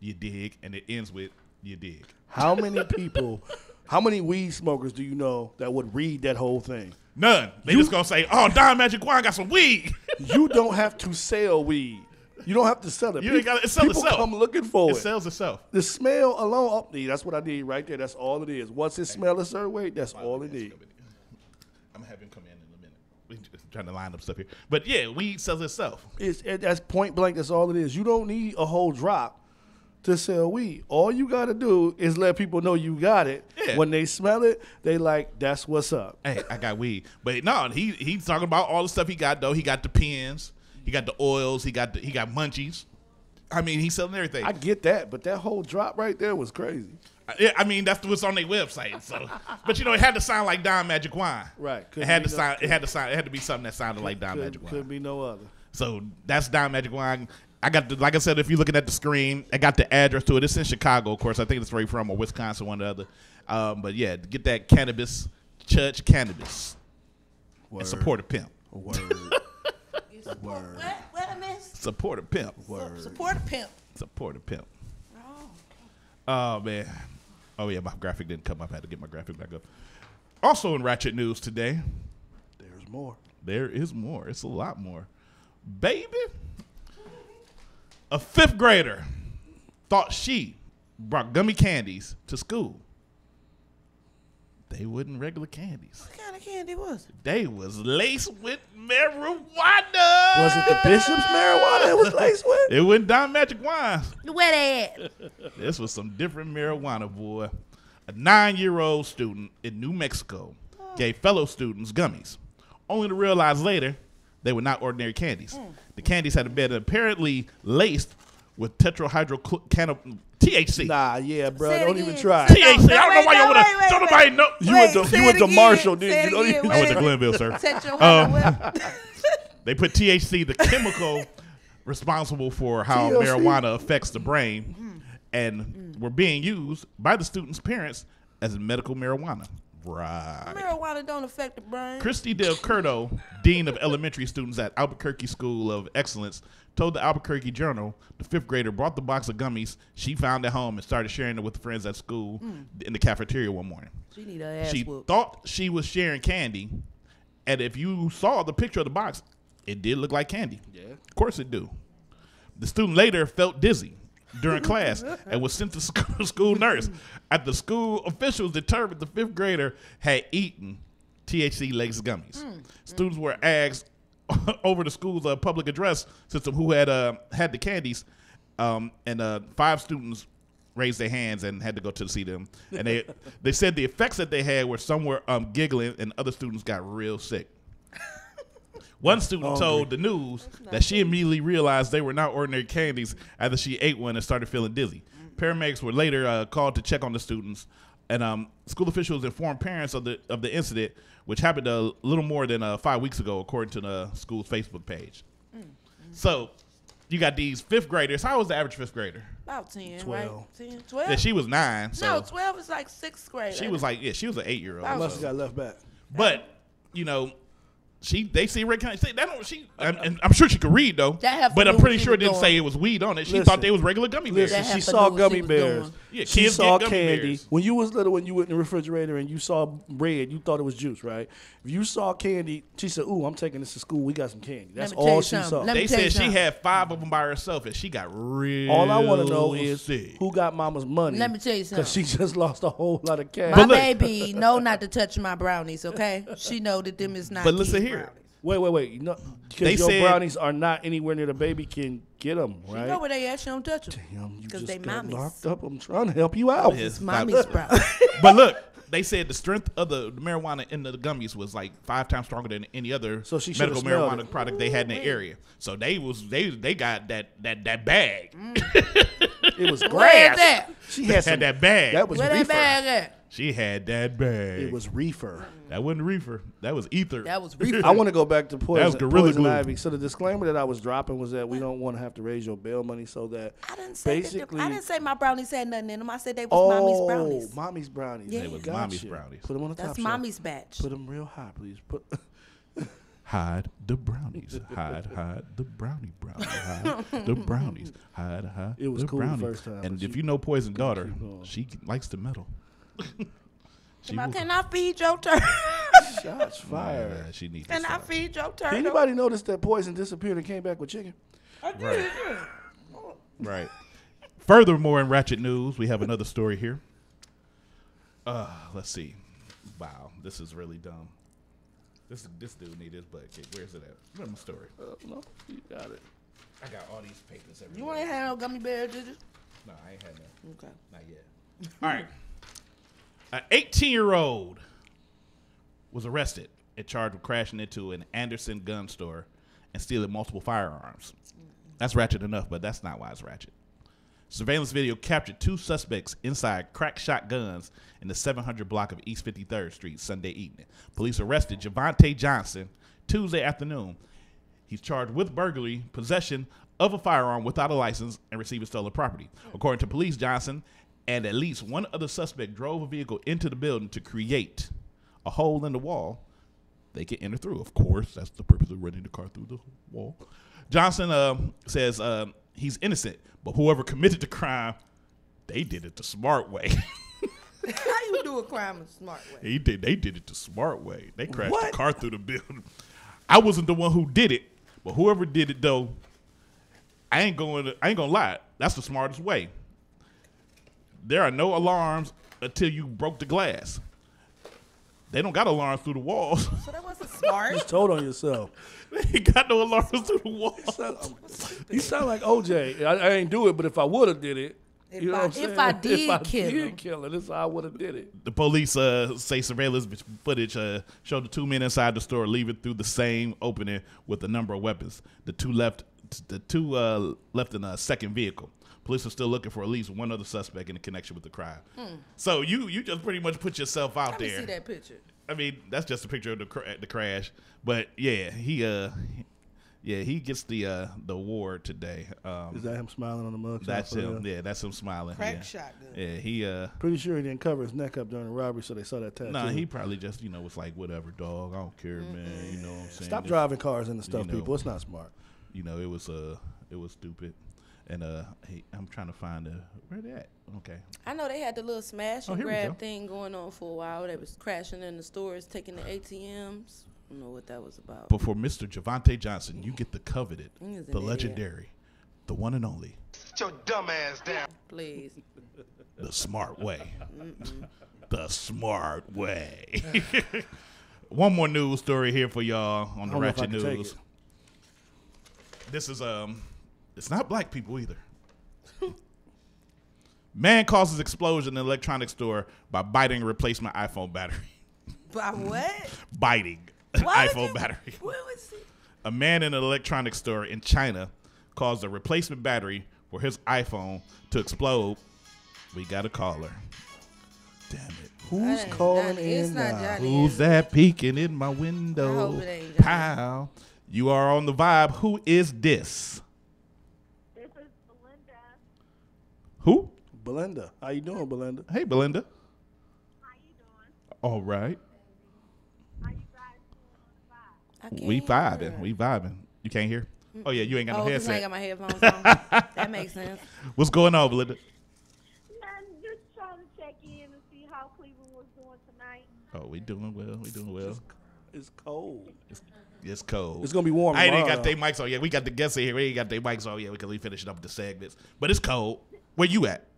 You dig? And it ends with you dig. How many weed smokers do you know that would read that whole thing? None. They just gonna say, "Oh, Don Magic Wine got some weed." You don't have to sell weed. You don't have to sell it. It sells People itself. come looking for it. It sells itself. The smell alone, that's what I need right there. That's all it is. Once it smells a certain way, that's all it needs. I'm gonna have him come in a minute. We're just trying to line up stuff here, but yeah, weed sells itself. That's point blank. That's all it is. You don't need a whole drop to sell weed. All you got to do is let people know you got it. Yeah. When they smell it, they like, that's what's up. Hey, I got weed. But no, he's talking about all the stuff he got though. He got the pens, he got the oils, he got munchies. I mean, he's selling everything. I get that, but that whole drop right there was crazy. I mean, that's what's on their website. So, but it had to sound like Don Magic Wine. Right. It had to be something that sounded like Don Magic Wine. Couldn't be no other. So that's Don Magic Wine. I got like I said, if you're looking at the screen, I got the address to it. It's in Chicago, of course. I think it's where from, or Wisconsin, one or the other. But yeah, get that cannabis, church cannabis, and support a pimp. Word. Word. What I missed? Support a pimp. Word. Support a pimp. Support a pimp. Oh. Oh man. Oh yeah, my graphic didn't come up. I had to get my graphic back up. Also in Ratchet News today, there's more. There is more. It's a lot more. Baby. A 5th grader thought she brought gummy candies to school. They wasn't regular candies. What kind of candy was it? They was laced with marijuana. Was it the bishop's marijuana it was laced with? It wasn't Don Magic Wine. Where they at? This was some different marijuana, boy. A 9-year-old student in New Mexico gave fellow students gummies, only to realize later they were not ordinary candies. The candies had been apparently laced with tetrahydrocannabinol THC. Nah, yeah, bro. Say it Don't again. even try. Say THC. I don't know why you want to. wait, Don't wait. nobody know. You Say went it to again. Marshall, Say didn't it you? Don't again. even- I went to Glenville, sir. Tetrahydrocannabinol. They put THC, the chemical responsible for how TLC? marijuana affects the brain, and were being used by the students' parents as medical marijuana. Right. Marijuana don't affect the brain. Christy Del Curto, Dean of Elementary Students at Albuquerque School of Excellence, told the Albuquerque Journal the fifth grader brought the box of gummies she found at home and started sharing it with friends at school in the cafeteria one morning. She need her ass She whooped. thought she was sharing candy, and if you saw the picture of the box, it did look like candy. Yeah. Of course it do. The student later felt dizzy during class and was sent to school nurse. At the school, officials determined the fifth grader had eaten THC-laced gummies. Students were asked over the school's public address system who had the candies, and 5 students raised their hands and had to go to see them. And they said the effects that they had were some were giggling and other students got real sick. One student told the news that she immediately realized they were not ordinary candies after she ate one and started feeling dizzy. Paramedics were later called to check on the students, and school officials informed parents of the incident, which happened a little more than 5 weeks ago, according to the school's Facebook page. So you got these fifth graders. How was the average fifth grader? About 10, 12. right? 10, 12? Yeah, she was 9. So No, 12 is like 6th grade. she was like, she was an 8-year-old. Must have got left back. But they see Red County. I'm sure she could read though. That have to But do I'm what pretty she sure it was didn't doing. say it was weed on it. She Listen. thought they was regular gummy bears. Listen, That she have to saw do what she gummy was bears. doing. Yeah, She kids saw get gummy candy. bears. When you was little, when you went in the refrigerator and you saw bread, you thought it was juice, right? If you saw candy, she said, "Ooh, I'm taking this to school. We got some candy." That's Let me tell all you she something. saw. Let me They tell you said she something. had 5 of them by herself, and she got real. All I want to know is sick. who got mama's money. Let me tell you Because she just lost a whole lot of cash. My look- baby know not to touch my brownies, okay? She know that them is not But listen kid here. brownies. Wait. You know, They because your said- brownies are not anywhere near the baby can get them, You right? know where they at, she don't touch them. Damn, you 'Cause just they got mommies. locked up. I'm trying to help you out. Yes. Mommy's brownies. But look, they said the strength of the marijuana in the gummies was like 5 times stronger than any other So she should've medical smelled marijuana it. product they had in the area. So they got that bag. It was Where grass. is that? She They had had some. that bag. That was Where that reefer. bag at? She had that bag. It was reefer. That wasn't reefer. That was ether. That was reefer. I want to go back to was poison, Gorilla poison Glue. ivy. So the disclaimer that I was dropping was that we don't want to have to raise your bail money, so that I didn't say basically. I didn't say my brownies had nothing in them. I said they was mommy's brownies. Mommy's brownies. Yeah. It was Gotcha. mommy's brownies. Put them on the top That's shelf. mommy's batch. Put them real high, please. Put. Hide the brownies. Hide the brownie. Hide the brownies. Hide It was the cool the brownies. first time, And but if you know Poison's daughter, keep going. she likes to meddle. She will- Can I feed your turtle? Shots fired. she needs Can to I stop. feed your turtle? Anybody notice that Poison disappeared and came back with chicken? Right. Right. Furthermore, in Ratchet News, we have another story here. Let's see. Wow, this is really dumb. This dude need his butt kicked. Where's it at? Where's my story? No, you got it. I got all these papers everywhere. You ain't had no gummy bears, did you? No, I ain't had none. Okay. Not yet. All right. An 18-year-old was arrested and charged with crashing into an Anderson gun store and stealing multiple firearms. That's ratchet enough, but that's not why it's ratchet. Surveillance video captured 2 suspects inside crack shotguns in the 700 block of East 53rd Street Sunday evening. Police arrested Javante Johnson Tuesday afternoon. He's charged with burglary, possession of a firearm without a license, and receiving stolen property. According to police, Johnson and at least one other suspect drove a vehicle into the building to create a hole in the wall they could enter through. Of course, that's the purpose of running the car through the wall. Johnson says he's innocent, but whoever committed the crime, they did it the smart way. How you do a crime in a smart way? They did it the smart way. They crashed What? the car through the building. I wasn't the one who did it, but whoever did it though, I ain't gonna lie. That's the smartest way. There are no alarms until you broke the glass. They don't got alarms through the walls. So that wasn't smart. Just told on yourself. They got no alarms through the walls. You sound like OJ. I ain't do it, but if I would have did it, If you know I- what I'm saying? if I did if I kill did him. kill it, this is how I would have did it. The police say surveillance footage showed the 2 men inside the store leaving through the same opening with a number of weapons. The two left the two left in a second vehicle. Police are still looking for at least one other suspect in connection with the crime. So you just pretty much put yourself out there. Let me see that picture. I mean, that's just a picture of the crash. But yeah, he gets the award today. Is that him smiling on the mug? That's him. Yeah, that's him smiling. Crack shotgun. Yeah, he pretty sure he didn't cover his neck up during the robbery, so they saw that tattoo. Nah, he probably just was like, whatever, dog. I don't care, man. You know what I'm saying? Stop driving cars into stuff, people. It's not smart. It was stupid. And I'm trying to find where they at. Okay. I know they had the little smash and grab thing going on for a while. They was crashing in the stores, taking the ATMs. I don't know what that was about. But for Mr. Javante Johnson, you get the coveted, the legendary, the one and only. Sit your dumb ass down. Please. The smart way. The smart way. One more news story here for y'all on the Ratchet News. This is it's not black people either. Man causes explosion in electronics store by biting replacement iPhone battery. By what? Biting iPhone battery. What was it? A man in an electronics store in China caused a replacement battery for his iPhone to explode. We got a caller. Damn it. Who's calling it's in not now? Johnny, Who's that peeking in my window? I hope it ain't Johnny. Pow. You are on the vibe. Who is this? This is Belinda. Who? Belinda. How you doing, Belinda? Hey, Belinda. How you doing? All right. How you guys doing on the vibe? We vibing. We vibing. You can't hear? Oh, yeah. You ain't got no 'cause I headset. ain't got my headphones on. That makes sense. What's going on, Belinda? Nothing, just trying to check in and see how Cleveland was doing tonight. Oh, we doing well. We doing well. It's cold. It's cold. It's gonna be warm. I ain't even tomorrow. got their mics on yet. We got the guests in here. We ain't got their mics on yet because we finishing up the segments. But it's cold. Where you at?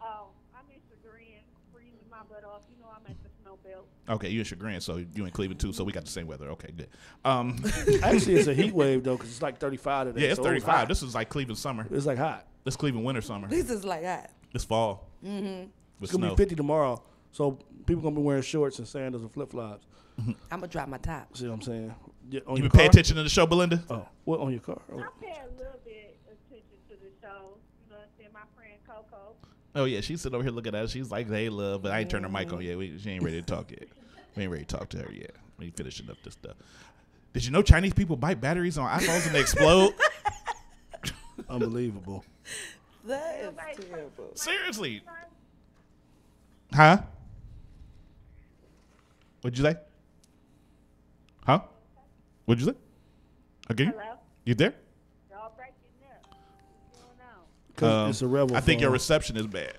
Oh, I'm in Chagrin, freezing my butt off. You know I'm at the snow belt. Okay, you in Chagrin, so you in Cleveland too. So we got the same weather. Okay, good. Actually, it's a heat wave though, because it's like 35 today. Yeah, it's so 35. This is like Cleveland summer. It's like hot. This Cleveland winter summer. This is like that. It's fall. Mm-hmm. It's gonna be 50 tomorrow, so people gonna be wearing shorts and sandals and flip flops. I'm gonna drop my top. See what I'm saying? Yeah, on You your been paying car? attention to the show, Belinda? Oh, what on your car? Oh. I pay a little bit attention to the show. You know what I'm saying? My friend Coco. Oh yeah, she's sitting over here looking at us. She's like, "Hey, love," but I ain't turned her mic on yet. She ain't ready to talk yet. We ain't ready to talk to her yet. We ain't finishing up this stuff. Did you know Chinese people bite batteries on iPhones and they explode? Unbelievable. That is terrible. Seriously? Huh? What'd you say? Huh? What'd you say? Okay. Hello? You there? Y'all breaking up. What's going on? Because it's a rebel. I think your phone. reception is bad.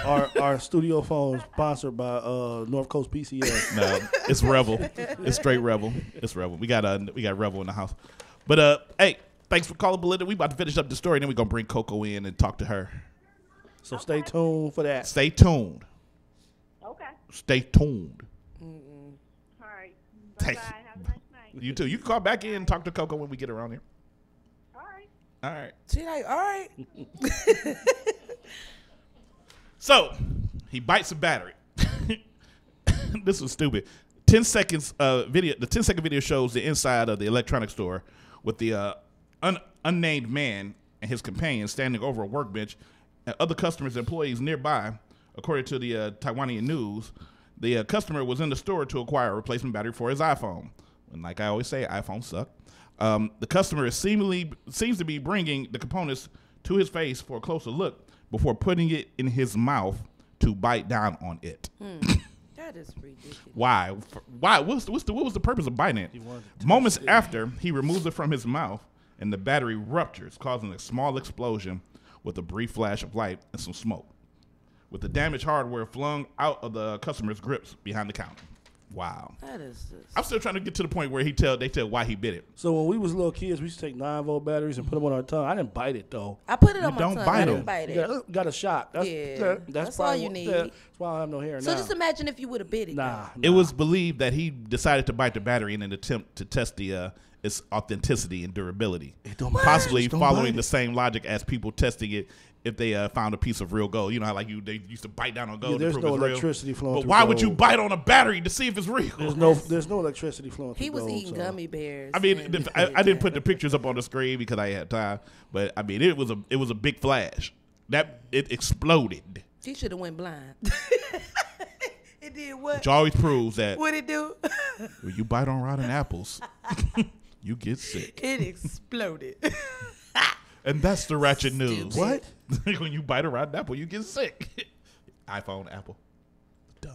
Our studio phone is sponsored by North Coast PCS. No, it's Revel. It's straight Revel. It's Revel. We got Revel in the house. But hey, thanks for calling, Belinda. We about to finish up the story, then we're gonna bring Coco in and talk to her. So stay tuned for that. Stay tuned. Okay. Stay tuned. All right. Hey. Bye-bye. Have a nice night. You too. You can call back in and talk to Coco when we get around here. All right. All right. She like, all right. So he bites a battery. This was stupid. 10 seconds video. The 10-second video shows the inside of the electronics store with the unnamed man and his companion standing over a workbench, and other customers and employees nearby. According to the Taiwanese news, the customer was in the store to acquire a replacement battery for his iPhone. And like I always say, iPhones suck. The customer seems to be bringing the components to his face for a closer look before putting it in his mouth to bite down on it. That is ridiculous. Why? What was the purpose of biting it? Moments after, he removes it from his mouth, and the battery ruptures, causing a small explosion with a brief flash of light and some smoke, with the damaged hardware flung out of the customer's grips behind the counter. Wow. That is just... I'm still trying to get to the point where they tell why he bit it. So when we was little kids, we used to take 9-volt batteries and put them on our tongue. I didn't bite it though. I put it on my don't tongue. bite I didn't them. bite it. Got a shot. That's, Yeah, that's all probably you what- need. That's why I don't have no hair So now. just imagine if you would have bit it. Nah. It was believed that he decided to bite the battery in an attempt to test the its authenticity and durability. don't matter. Possibly Just don't following bite the it. same logic as people testing it if they found a piece of real gold. You know how like they used to bite down on gold. there's to no prove it's electricity real. flowing But through why would you gold. bite on a battery to see if it's real? There's no electricity flowing through He was gold, eating so. gummy bears. I mean, and- I didn't put the pictures up on the screen because I had time. But I mean, it was a big flash. That it exploded. He should have went blind. It did what? Which always proves that What'd it do? when you bite on rotten apples, you get sick. It exploded. And that's the ratchet news. What? When you bite a rotten apple, you get sick. iPhone, Apple. Dumb.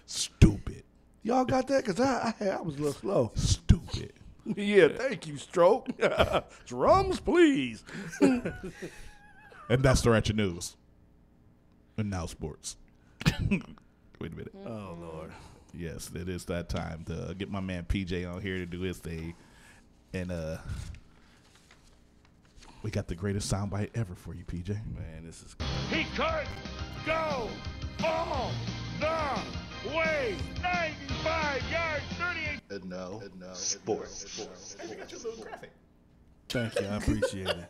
Stupid. Y'all got that? Because I was a little slow. Stupid. Yeah, thank you, Stroke. Drums, please. And that's the ratchet news. And now sports. Wait a minute. Oh, Lord. Yes, it is that time to get my man PJ on here to do his thing. And we got the greatest soundbite ever for you, PJ. Man, this is He could go all the way. 95 yards, 38. And now, sports. Thank you. I appreciate it.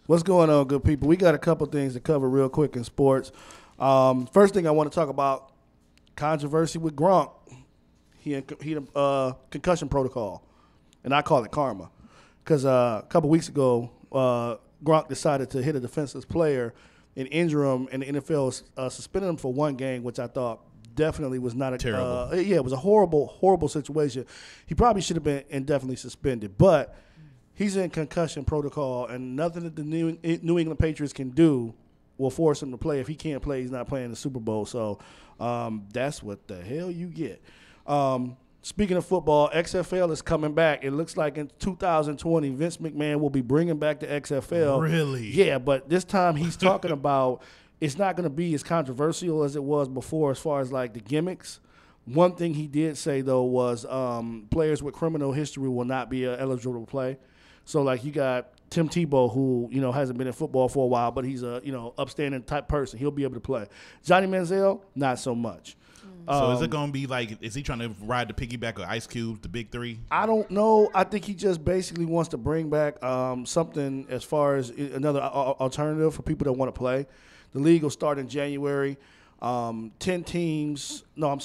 What's going on, good people? We got a couple things to cover real quick in sports. First thing I want to talk about, controversy with Gronk. He concussion protocol, and I call it karma. Because a couple weeks ago, Gronk decided to hit a defenseless player and injure him, and the NFL suspended him for 1 game, which I thought definitely was not a terrible. It was a horrible situation. He probably should have been indefinitely suspended, but he's in concussion protocol, and nothing that the New England Patriots can do will force him to play. If he can't play, he's not playing the Super Bowl. So that's what the hell you get. Speaking of football, XFL is coming back. It looks like in 2020, Vince McMahon will be bringing back the XFL. Really? Yeah, but this time he's talking about it's not going to be as controversial as it was before as far as like the gimmicks. One thing he did say, though, was players with criminal history will not be eligible to play. So, like, you got Tim Tebow, who, hasn't been in football for a while, but he's a, upstanding type person. He'll be able to play. Johnny Manziel, not so much. So is it going to be like, is he trying to ride the piggyback of Ice Cube, the big three? I don't know. I think he just basically wants to bring back something as far as another alternative for people that want to play. The league will start in January. 8 teams, 10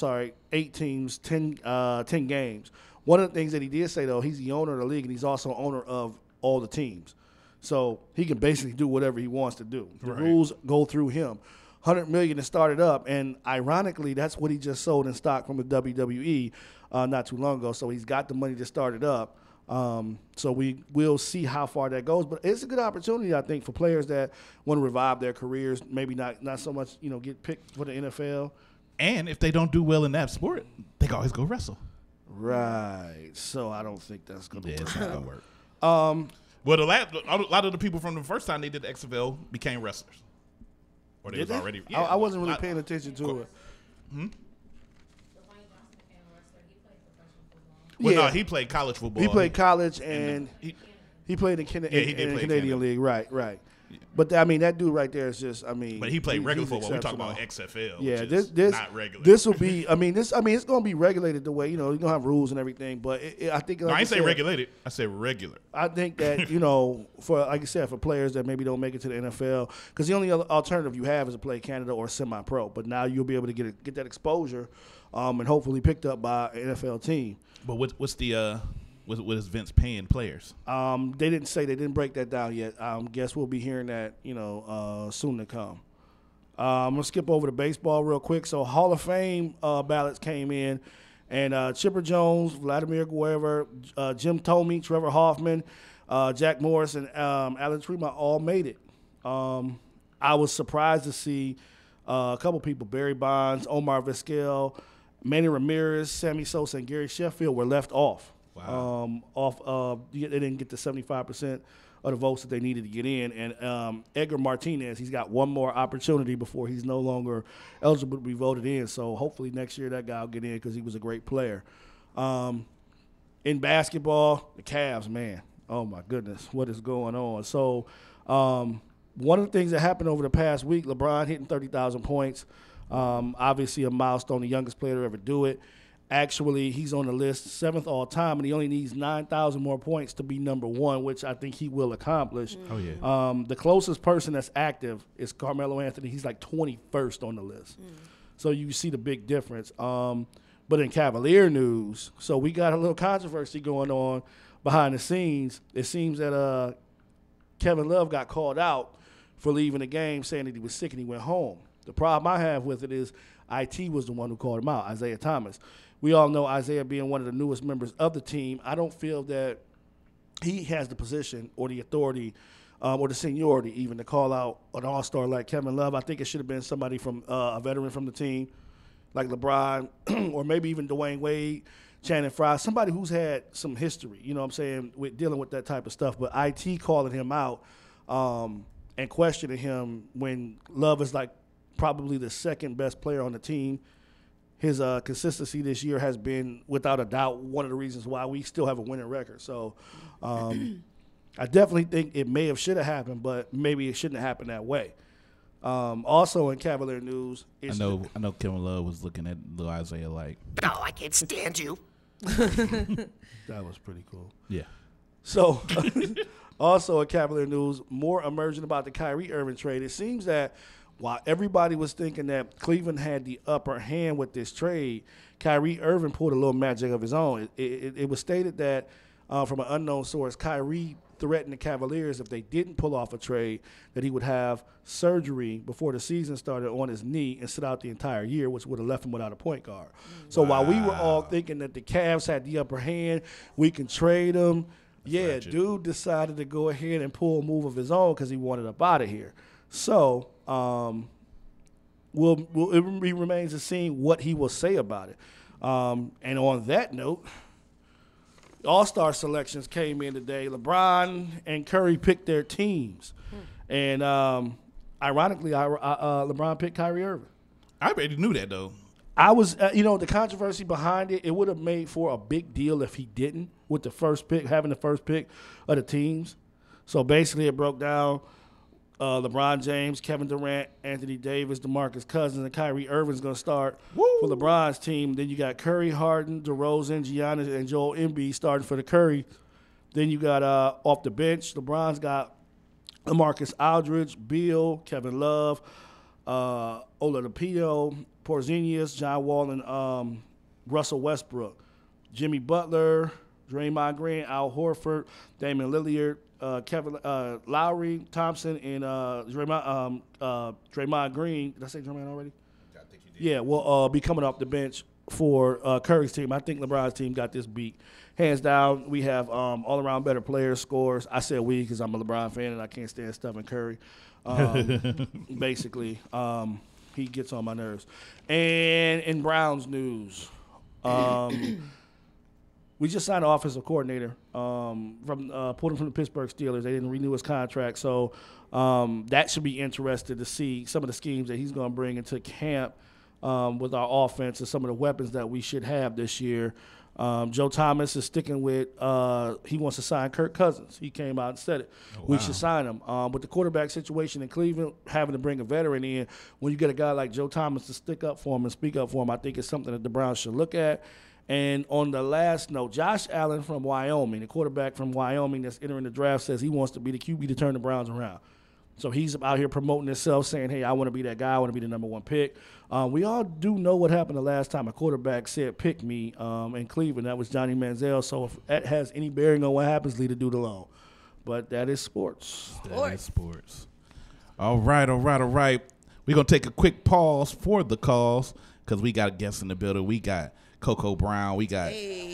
games. One of the things that he did say, though, he's the owner of the league, and he's also owner of all the teams. So he can basically do whatever he wants to do. The rules go through him. $100 million to start it up, and ironically, that's what he just sold in stock from the WWE not too long ago. So he's got the money to start it up. So we'll see how far that goes, but it's a good opportunity, I think, for players that want to revive their careers. Maybe not so much, get picked for the NFL. And if they don't do well in that sport, they can always go wrestle. Right. So I don't think that's gonna work. It's not gonna work. Well, a lot of the people from the first time they did the XFL became wrestlers. Or they Did was they? already. I wasn't really paying attention to it. Well, Yeah. no, he played college football. He played college, and he played in, he did in play the Canadian Canada. League. Right. But that dude right there is just, But he played regular he's football. We're talking exceptional. about XFL. Yeah, which is this not regular. This will be. It's going to be regulated the way you're going to have rules and everything. But I think No, like I you ain't say said, regulated. I said regular. I think that for like you said, for players that maybe don't make it to the NFL, because the only other alternative you have is to play Canada or semi-pro. But now you'll be able to get that exposure, and hopefully picked up by an NFL team. But what's the what is Vince paying players? They didn't say, they didn't break that down yet. Guess we'll be hearing that soon to come. I'm gonna skip over to baseball real quick. So Hall of Fame ballots came in, and Chipper Jones, Vladimir Guerrero, Jim Thome, Trevor Hoffman, Jack Morris, and Alan Tremont all made it. I was surprised to see a couple people: Barry Bonds, Omar Vizquel, Manny Ramirez, Sammy Sosa, and Gary Sheffield were left off. Wow. They didn't get the 75% of the votes that they needed to get in. And Edgar Martinez, he's got one more opportunity before he's no longer eligible to be voted in. So hopefully next year that guy will get in because he was a great player. In basketball, the Cavs, man, oh my goodness, what is going on? So one of the things that happened over the past week, LeBron hitting 30,000 points, obviously a milestone, the youngest player to ever do it. Actually, he's on the list 7th all time, and he only needs 9,000 more points to be number 1, which I think he will accomplish. Oh, yeah. The closest person that's active is Carmelo Anthony. He's like 21st on the list. So you see the big difference. But in Cavalier news, so we got a little controversy going on behind the scenes. It seems that Kevin Love got called out for leaving the game, saying that he was sick and he went home. The problem I have with it is IT was the one who called him out, Isaiah Thomas. We all know Isaiah being one of the newest members of the team. I don't feel that he has the position or the authority or the seniority even to call out an all-star like Kevin Love. I think it should have been somebody from a veteran from the team like LeBron or maybe even Dwayne Wade, Channing Frye, somebody who's had some history, you know what I'm saying, with dealing with that type of stuff. But IT calling him out and questioning him when Love is like probably the second best player on the team. His consistency this year has been, without a doubt, one of the reasons why we still have a winning record. So I definitely think it may have should have happened, but maybe it shouldn't have happened that way. Also in Cavalier news, I know Kevin Love was looking at little Isaiah like, no, I can't stand you. That was pretty cool. Yeah. So also in Cavalier news, more emerging about the Kyrie Irving trade. It seems that while everybody was thinking that Cleveland had the upper hand with this trade, Kyrie Irving pulled a little magic of his own. It was stated that from an unknown source, Kyrie threatened the Cavaliers if they didn't pull off a trade that he would have surgery before the season started on his knee and sit out the entire year, which would have left him without a point guard. So while we were all thinking that the Cavs had the upper hand, we can trade him, dude decided to go ahead and pull a move of his own because he wanted up out of here. So it remains to see what he will say about it. And on that note, All-Star selections came in today. LeBron and Curry picked their teams. And ironically, LeBron picked Kyrie Irving. I already knew that, though. I was, the controversy behind it, it would have made for a big deal if he didn't with the first pick, having the first pick of the teams. So basically it broke down LeBron James, Kevin Durant, Anthony Davis, DeMarcus Cousins, and Kyrie Irving's going to start for LeBron's team. Then you got Curry, Harden, DeRozan, Giannis, and Joel Embiid starting for the Curry. Then you got off the bench, LeBron's got LaMarcus Aldridge, Beal, Kevin Love, Oladipo, Porzingis, John Wall, and Russell Westbrook. Jimmy Butler, Draymond Green, Al Horford, Damian Lillard, Kevin Lowry, Thompson, and Draymond Green. Did I say Draymond already? I think you did. Yeah, will be coming off the bench for Curry's team. I think LeBron's team got this beat. Hands down, we have all-around better players, scores. I said we because I'm a LeBron fan and I can't stand Stephen Curry. Basically, he gets on my nerves. And in Browns news, we just signed an offensive coordinator pulled him from the Pittsburgh Steelers. They didn't renew his contract, so that should be interesting to see some of the schemes that he's going to bring into camp with our offense and some of the weapons that we should have this year. Joe Thomas is sticking with he wants to sign Kirk Cousins. He came out and said it. Oh, wow. We should sign him. With the quarterback situation in Cleveland, having to bring a veteran in, when you get a guy like Joe Thomas to stick up for him and speak up for him, I think it's something that the Browns should look at. And on the last note, Josh Allen from Wyoming, the quarterback from Wyoming that's entering the draft, says he wants to be the QB to turn the Browns around. So he's out here promoting himself, saying, hey, I want to be that guy. I want to be the number one pick. We all do know what happened the last time a quarterback said, pick me in Cleveland. That was Johnny Manziel. So if that has any bearing on what happens, leave the dude alone. But that is sports. That is sports. All right. We're going to take a quick pause for the calls because we got guests in the building. We got COCO Brown. We got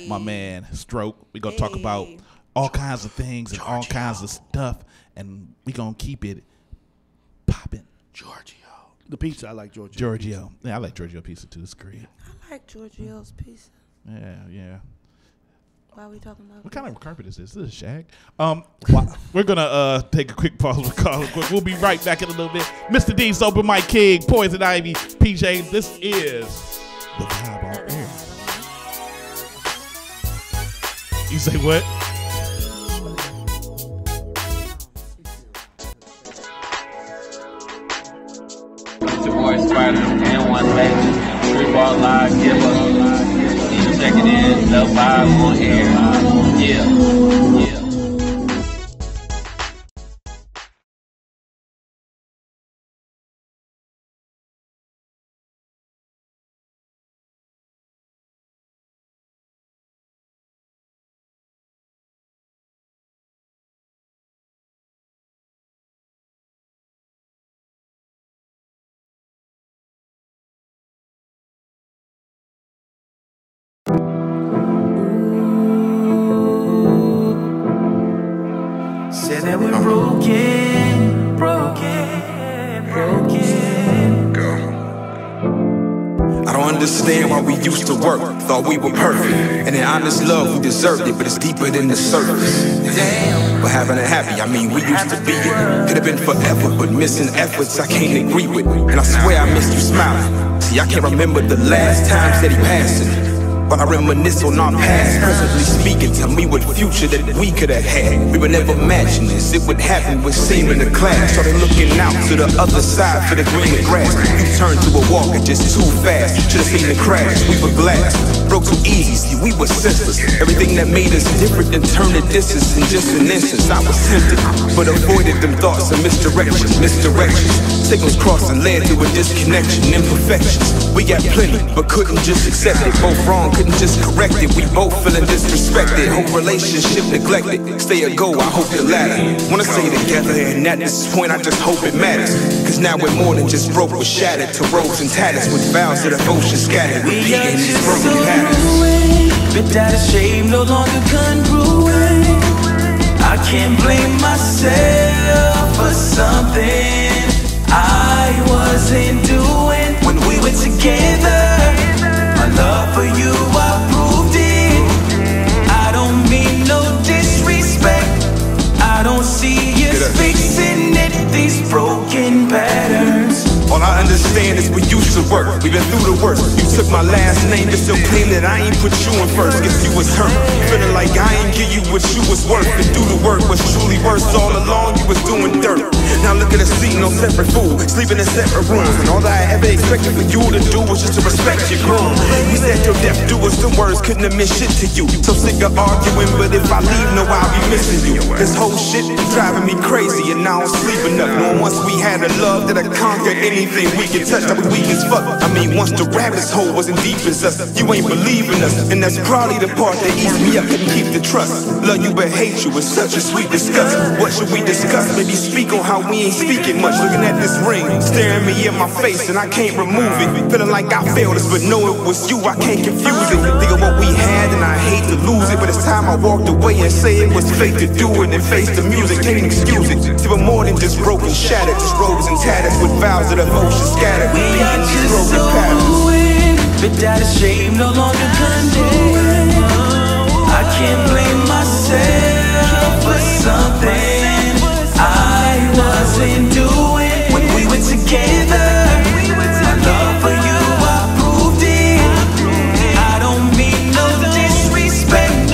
my man Stroke. We're going to talk about all kinds of things and all kinds of stuff. And we're going to keep it popping. Giorgio. The pizza, I like Giorgio. Giorgio. Yeah, I like Giorgio pizza too. It's great. I like Giorgio's pizza. Yeah. Why are we talking about what kind of carpet is this? This is shag. We're going to take a quick pause. We'll be right back in a little bit. Mr. D's Open Mike King, Poison Ivy, PJ. This is The Vibe on Air. You say what? It's your boy Spider and one legend. Street ball live, give up. Check it in, the vibe on air. Yeah. Said that we're broken. Go. I don't understand why we used to work, thought we were perfect, and in honest love we deserved it, but it's deeper than the surface. Damn. But having it happy, I mean we used to be it. Could have been forever, but missing efforts I can't agree with. And I swear I missed you smiling. See, I can't remember the last times that he passed it, but I reminisce on our past, presently speaking. Tell me what future that we could have had. We were never matching this, it would happen with seeing the class. Started looking out to the other side for the greener grass. You turned to a walker just too fast, should've seen the crash. We were glass, broke too easy, see we were senseless. Everything that made us different and turned to distance in just an instance. I was tempted, but avoided them thoughts of misdirections. Signals crossed and led to a disconnection, imperfections. We got plenty, but couldn't just accept it. Both wrong, couldn't just correct it. We both feeling disrespected, whole relationship neglected. Stay or go, I hope the latter. Wanna stay together, and at this point I just hope it matters. Cause now we're more than just broke, we're shattered to roads and tatters, with vows that devotion scattered, repeating these broken patterns. Bit out of shape, no longer congruent. I can't blame myself for something I wasn't doing when we were together. My love for you, I proved it. I don't mean no disrespect. I don't see you fixing it, these broken patterns. All I understand is we used to work, we've been through the worst. You took my last name, but still claim that I ain't put you in first. Guess you was hurt, feeling like I ain't give you what you was worth. And do the work was truly worse, all along you was doing dirt. Now look at us eating no separate food, sleeping in separate rooms, and all that I ever expected for you to do was just to respect your groom. You said your death do us the words, couldn't have meant shit to you. So sick of arguing, but if I leave, no, I'll be missing you. This whole shit driving me crazy, and I don't sleep enough. Knowing once we had a love that'd conquer anything we can touch, I was weak as fuck. I mean, once the rabbit's hole wasn't deep as us, you ain't believing us, and that's probably the part that eats me up. Couldn't keep the trust. Love you but hate you is such a sweet disgust. What should we discuss? Maybe speak on how we ain't speaking much. Looking at this ring, staring me in my face, and I can't remove it. Feeling like I failed us, but know it was you. I can't confuse it. Think of what we had, and I hate to lose it. But it's time I walked away and say it was fake to do it, and face the music. Can't excuse it. See, we're more than just broken, shattered, just rose and tatters with vows of devotion scattered. We are just so ruined, bit out of shape, no longer congruent. I can't blame myself for something I wasn't doing when we were together. My love for you, I proved it. I don't mean no disrespect.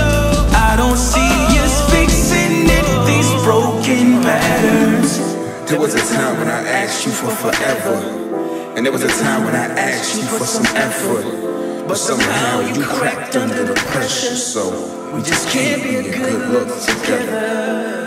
I don't see us fixing it, these broken patterns. There was a time when I asked you for forever, and there was a time when I asked you for some effort, but somehow you cracked under the pressure, so we just can't be a good look together.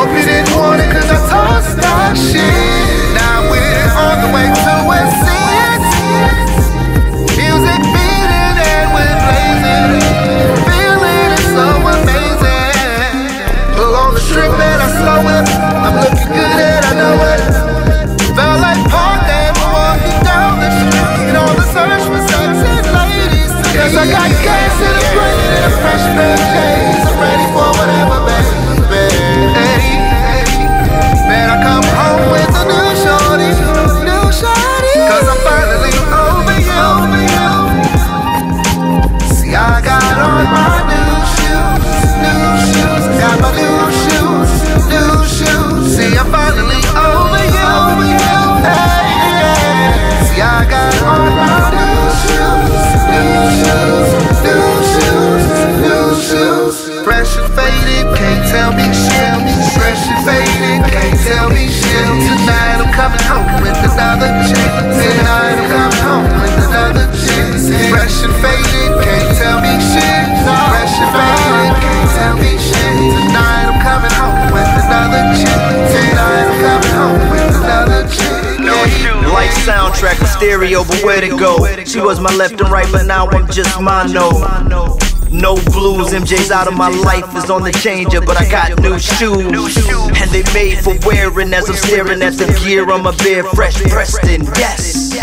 Hope you didn't want it cause I tossed that shit. Now we're on the way to a scene. Music beating and we're blazing. Feeling is so amazing. Along the strip that I slow it. I'm looking good and I know it. Felt like Park Day walking down the street on the search for sexy ladies. Cause I got gas in a brain and a fresh pair of J's. I'm ready for whatever, baby. Hey, man, I come home with a new shorty, cause I'm finally over you. See, I got on my new shoes, got my new shoes. See, I'm finally over you. Hey, see, I got on my new shoes. Fresh and faded, can't tell me shit. Fresh and faded, can't tell me shit. Tonight I'm coming home with another chick. Tonight I'm coming home with another chick. Fresh and faded, can't tell me shit. Fresh and faded, can't tell me shit. Tonight I'm coming home with another chick. Tonight I'm coming home with another chick. Life soundtrack with stereo, but where'd it go? She was my left and right, but now I'm just mono. No blues, MJ's out of my life is on the changer, but I got new shoes, and they made for wearing. As I'm staring at the gear, I'm a bare fresh Preston. Yes,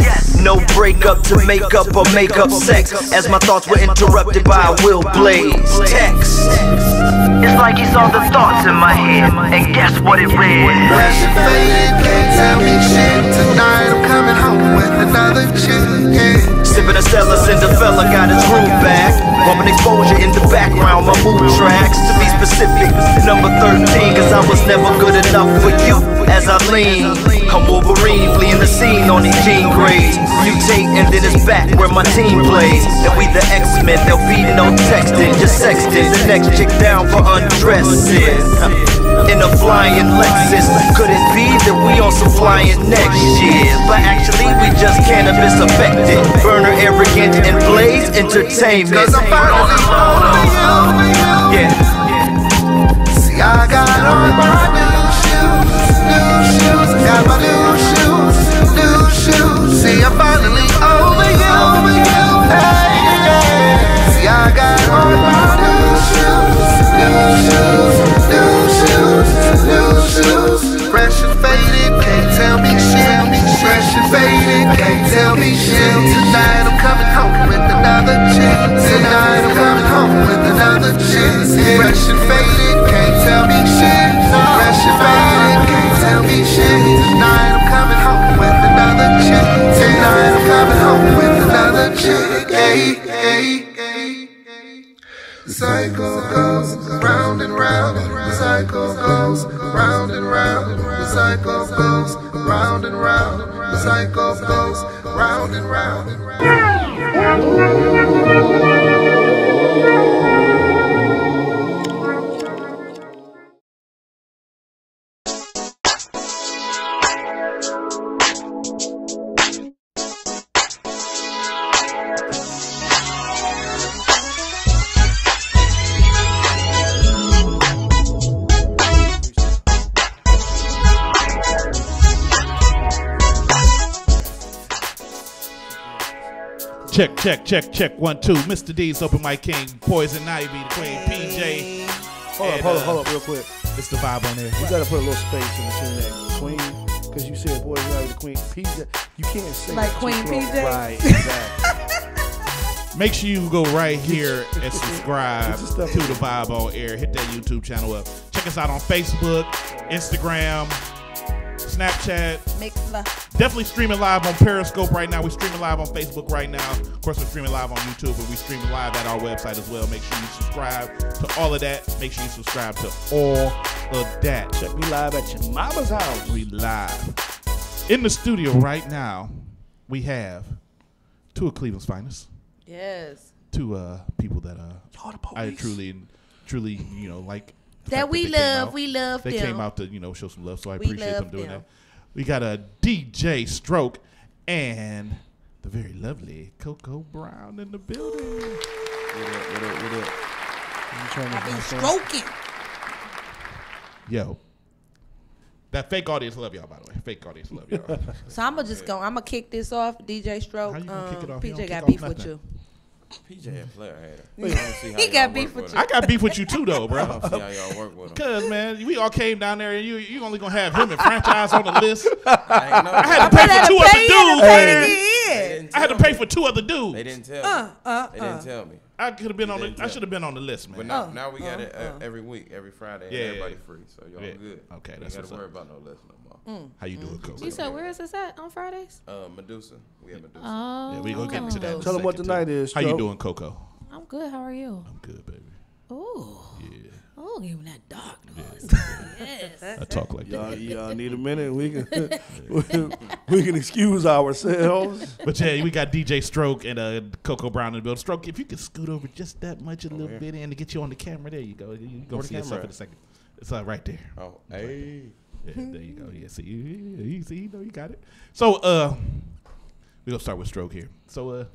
no breakup to make up or make up sex, as my thoughts were interrupted by a Will Blaze text. It's like he saw the thoughts in my head, and guess what it read? Fresh and faded, can't tell me shit. Tonight I'm coming home with another chick. Sipping a Stella, Cinderella got his groove back. Bumping exposure in the background, my mood tracks. To be specific, number 13, cause I was never good enough for you. As I lean, I'm Wolverine, fleeing the scene on these jean grades. Mutate and then it's back where my team plays. And we the X-Men, there'll be no texting, just sexting. The next chick down for undressing. In a flying Lexus, could it be that we on some flying next year? But actually we just cannabis affected. Burner arrogant and Blaze entertainment. Cause I'm finally over you. Yeah. See, I got on my new shoes, got my new shoes. See, I'm finally over you. Hey, see, I got on my new shoes. Fresh and faded, can't tell me shit. Fresh and faded, can't tell me shit. Tonight I'm coming home with another chick. Tonight I'm coming home with another chick. Fresh and faded, can't tell me shit. Fresh and faded, can't tell me shit. Tonight I'm coming home with another chick. Tonight I'm coming home with another chick. Hey. The cycle goes round and round. The cycle goes round and round. The cycle goes round and round. The cycle goes round and round. Check, 1, 2. Mr. D's Open Mic King, Poison Ivy, the Queen, PJ. Hold up real quick. It's the vibe on there. You gotta put a little space in between that Queen, because you said Poison Ivy, the Queen, PJ. You can't say like Queen PJ. Right, exactly. Make sure you go right here and subscribe to the Vibe on Air. Hit that YouTube channel up. Check us out on Facebook, Instagram, Snapchat. Mixler. Definitely streaming live on Periscope right now. We're streaming live on Facebook right now. Of course, we're streaming live on YouTube, but we're streaming live at our website as well. Make sure you subscribe to all of that. Make sure you subscribe to all of that. Check me live at your mama's house. We live. In the studio right now, we have two of Cleveland's finest. Yes. Two people that I truly, like. That we love them. They came out to, show some love, so I appreciate them doing that. We got a DJ Stroke and the very lovely COCO Brown in the building. What up? I've been stroking. Yo, That fake audience love y'all, by the way. Fake audience love y'all. So I'm gonna kick this off. DJ Stroke. How you gonna kick it off? You don't PJ got kick beef off with nothing. you. PJ a player hater. He got beef with you. I got beef with you too, though, bro. I don't see how y'all work with him. Cause man, we all came down there, and you only gonna have him and franchise on the list. I know. I had to pay for 2 other dudes, man. I had to pay for 2 other dudes. They didn't tell me. They didn't tell me. I could have been on the. I should have been on the list, man. But now we got it every week, every Friday, and everybody free. So y'all good. Okay, you that's got to worry up. about no list no more. How you doing, Coco? You said where is this at on Fridays? Medusa. We have Medusa. Oh. Yeah, we gonna get into that. in a Tell them what the second, night too. is. How you Stroke. doing, Coco? I'm good. How are you? I'm good, baby. Ooh. Yeah. Oh, give me that dark noise. Yes. I talk like that. Y'all need a minute. We can we can excuse ourselves. But yeah, we got DJ Stroke and Coco Brown in the building. Stroke, if you could scoot over just that much, a little bit, and to get you on the camera, there you go. You gonna see yourself in a second. It's right there. Oh, hey. Yeah, there you go. Yeah, see, you see, you know, you got it. So, we're gonna start with Stroke here. So,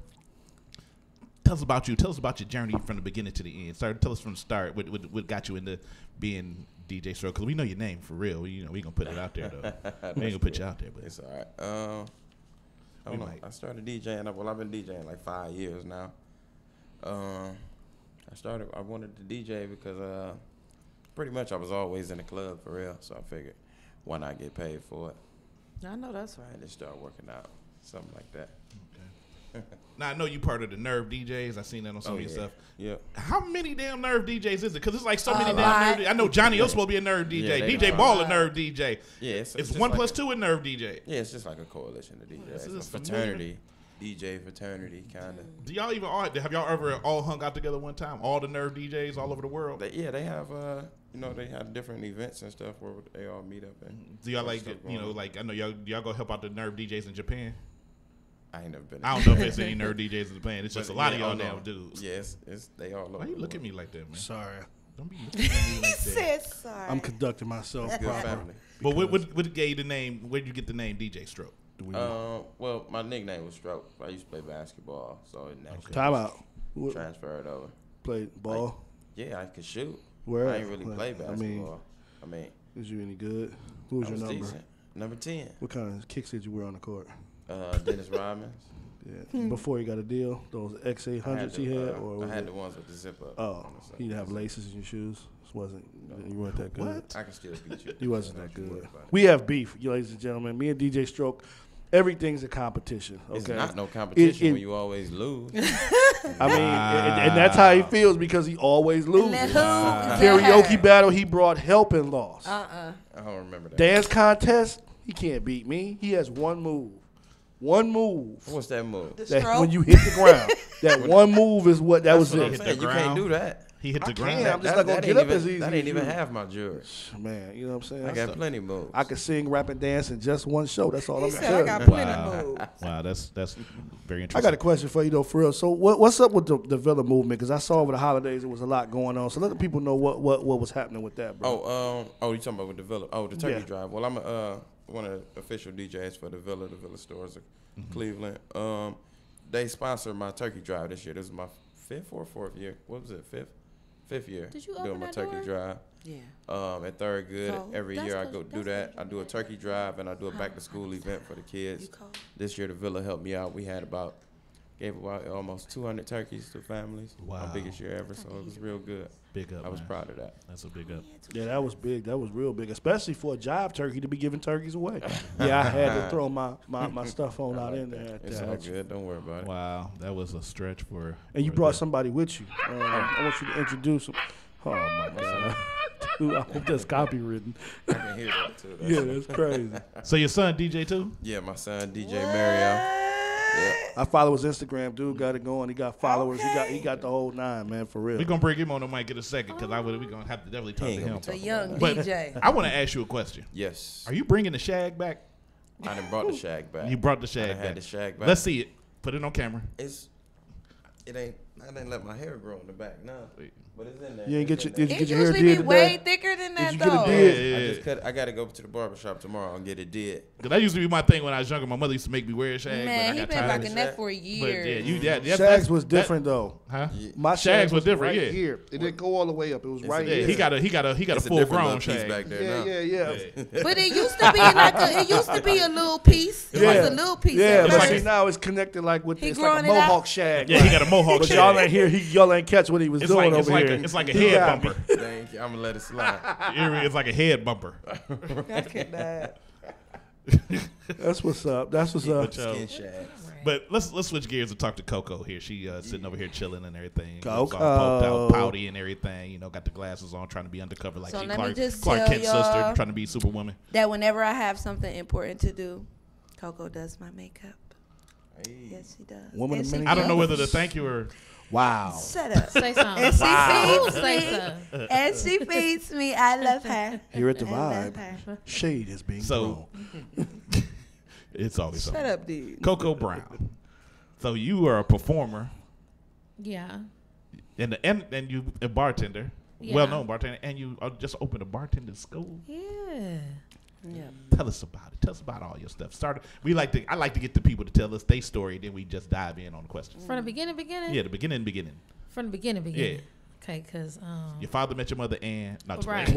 tell us about you. Tell us about your journey from the beginning to the end. Tell us from the start. What got you into being DJ Stroke? Because we know your name for real. We gonna put it out there though. We ain't gonna put you out there, but it's all right. I don't know. I started DJing. I've been DJing like 5 years now. I wanted to DJ because pretty much I was always in the club for real. So I figured, why not get paid for it? I know that's right. And then start working out, something like that. Okay. Now I know you part of the Nerve DJs. I seen that on some of your stuff. Yeah. How many damn Nerve DJs is it? Because it's like so many damn lot. Nerve. I know Johnny O's supposed to be a Nerve DJ. Yeah, DJ Ball a Nerve DJ. Yeah, it's just 1 like plus 2 a Nerve DJ. Yeah, it's just like a coalition of DJs. This A is fraternity, DJ fraternity kind of. Do y'all even have y'all ever all hung out together one time? All the Nerve DJs all over the world. They have they have different events and stuff where they all meet up and. Do y'all like like I know y'all go help out the Nerve DJs in Japan? I ain't never been. I don't know if there's any Nerve DJs in Japan. It's just a lot of y'all damn dudes. Yes, it's they all over. Why you look at me like that, man? Sorry. Don't be looking at me like that. He said sorry. I'm conducting myself Good properly. family. But what gave you the name? Where did you get the name DJ Stroke? Well, my nickname was Stroke. I used to play basketball, so it naturally Time out. transferred over. Played ball. Yeah, I could shoot. Where? I ain't really play basketball. I mean, was you any good? Who was I your was number? decent. Number 10. What kind of kicks did you wear on the court? Dennis Rodman. Yeah. Before he got a deal, those X800s he had, or I had the ones with the zip up. Oh, he didn't have laces in your shoes. You weren't that good. What? I can still beat you. You wasn't that good. We have beef, ladies and gentlemen. Me and DJ Stroke, everything's a competition. Okay, it's not no competition when you always lose. I mean, and that's how he feels because he always loses. Wow. Karaoke battle, he brought help and lost. I don't remember that. Dance contest, he can't beat me. He has one move. One move. What's that move? That when you hit the ground. That one move is what that was it. You can't do that. He hit the ground. I'm just not gonna get up as easy. That ain't as even you. half my jury. Man, you know what I'm saying? I got plenty of moves. I can sing, rap, and dance in just one show. That's all I'm He saying. said I got plenty of moves. Wow, that's very interesting. I got a question for you though, for real. So what's up with the Villa movement? Because I saw over the holidays there was a lot going on. So let the people know what was happening with that, bro. You talking about with the Villa? Oh, the Turkey Yeah. Drive. Well, I'm one of the official DJs for the Villa stores of Cleveland. They sponsored my Turkey Drive this year. This is my fifth or fourth year. What was it? Fifth year. Did you doing open my that Turkey door? Drive. Yeah. At Third Good, So every that's year I what- go do that's that. I do a turkey drive and I do a back to school event for the kids. cold? This year the Villa helped me out. We had gave away almost 200 turkeys to families. Wow. My biggest year ever, so it was real good. Big up. I was man. proud of that. That's a big up. Yeah, that was big. That was real big, especially for a jive turkey to be giving turkeys away. Yeah, I had to throw my stuff on out in there. It's all good. Don't worry about it. Wow, that was a stretch for. And you brought somebody with you. I want you to introduce them. Oh my God. Dude, I hope that's copywritten. I can hear that too. Yeah, that's crazy. So your son DJ too? Yeah, my son DJ Mario. Yeah. I follow his Instagram. Dude got it going. He got followers. He got the whole nine, man, for real. We're gonna bring him on the mic in a second because we're gonna have to definitely talk to him. The young But DJ. I want to ask you a question. Yes. Are you bringing the shag back? I done brought the shag back. You brought the shag I back. had the shag back. Let's see it. Put it on camera. It ain't. I didn't let my hair grow in the back now, but it's in there. You ain't get It's your in did there. you It get your hair usually did be way today? thicker than in that you though. get a did? I just cut. I gotta go to the barbershop tomorrow and get it did. Cause that used to be my thing when I was younger. My mother used to make me wear shags. Man, but I he got been tired of rocking it. that for years. But yeah, Shags was different though. Huh? My Shags was different. Right Yeah. here. It didn't go all the way up. It was right Yeah, here. he got a It's a full different grown little piece shag back there now. Yeah. But it used to be like it used to be a little piece. It was a little piece. Yeah, at but first. see now it's connected like with He it's like a growing it out. mohawk shag. Yeah, he got a mohawk But shag. y'all ain't hear. Y'all ain't catch what he was It's doing like over here. it's like a He head got me. bumper. Thank you. I'm gonna let it slide. It's like a head bumper. I cannot. That's what's up. That's what's up. Skin shags. But let's switch gears and talk to Coco here. She sitting over here chilling and everything. Coco. Lips all poked out, pouty and everything. You know, got the glasses on, trying to be undercover like So she let me Clark just Kent's tell sister, y'all trying to be Superwoman. That whenever I have something important to do, Coco does my makeup. Yes, she does. Woman And of she many I don't know talents. whether to thank you or. Wow. Shut up. Say something. And she Wow. feeds Say me. something. And she feeds me. I love her. Here at the I love Vibe, her. shade is being So thrown. it's always Shut something. up, dude. Coco Brown. So you are a performer Yeah. and you a bartender, Yeah. well-known bartender, and you just opened a bartender school. Yeah. Yeah. Tell us about it. Tell us about all your stuff. I like to get the people to tell us their story, then we just dive in on the questions. From the beginning. Yeah, the beginning. From the begining. Yeah. Okay, because Your father met your mother and not right.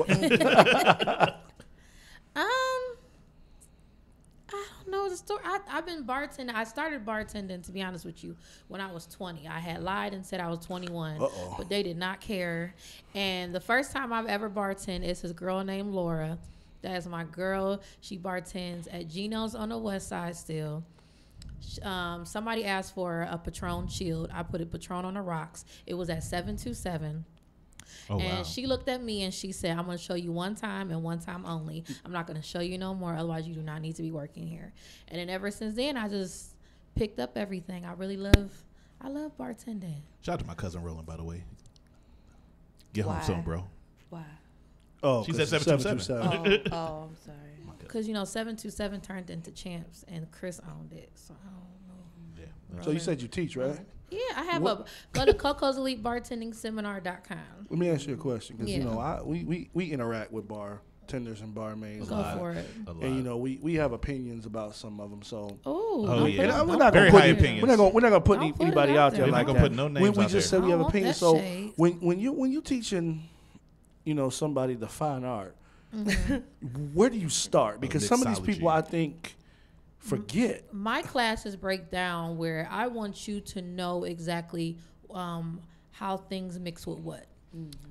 I don't know the story. I've been bartending. I started bartending, to be honest with you, when I was 20. I had lied and said I was 21, but they did not care. And the first time I've ever bartended is this girl named Laura. That is my girl. She bartends at Gino's on the west side still. Somebody asked for a Patron chilled. I put a Patron on the rocks. It was at 727. Oh, and wow. she looked at me and she said, I'm going to show you one time and one time only. I'm not going to show you no more. Otherwise, you do not need to be working here. And then ever since then, I just picked up everything. I love bartending. Shout out to my cousin Roland, by the way. Get Why? home soon, bro. Why? Oh, She said 727. Oh, I'm sorry. Because, 727 turned into Champs and Chris owned it. So I don't know. Yeah. So you said you teach, right? Yeah, I have go to Coco'sEliteBartendingSeminar.com. Let me ask you a question, because Yeah. we interact with bartenders and barmaids. Go for it. And we have opinions about some of them. So yeah. we're not Very gonna high put opinions. we're not gonna put Don't put anybody it out out there there. We're not like gonna that. put no names we out just there. said we have I don't want opinions. that So shade. when you teaching, somebody the fine art, where do you start? Because some of these people, I think, forget. My classes break down where I want you to know exactly how things mix with what.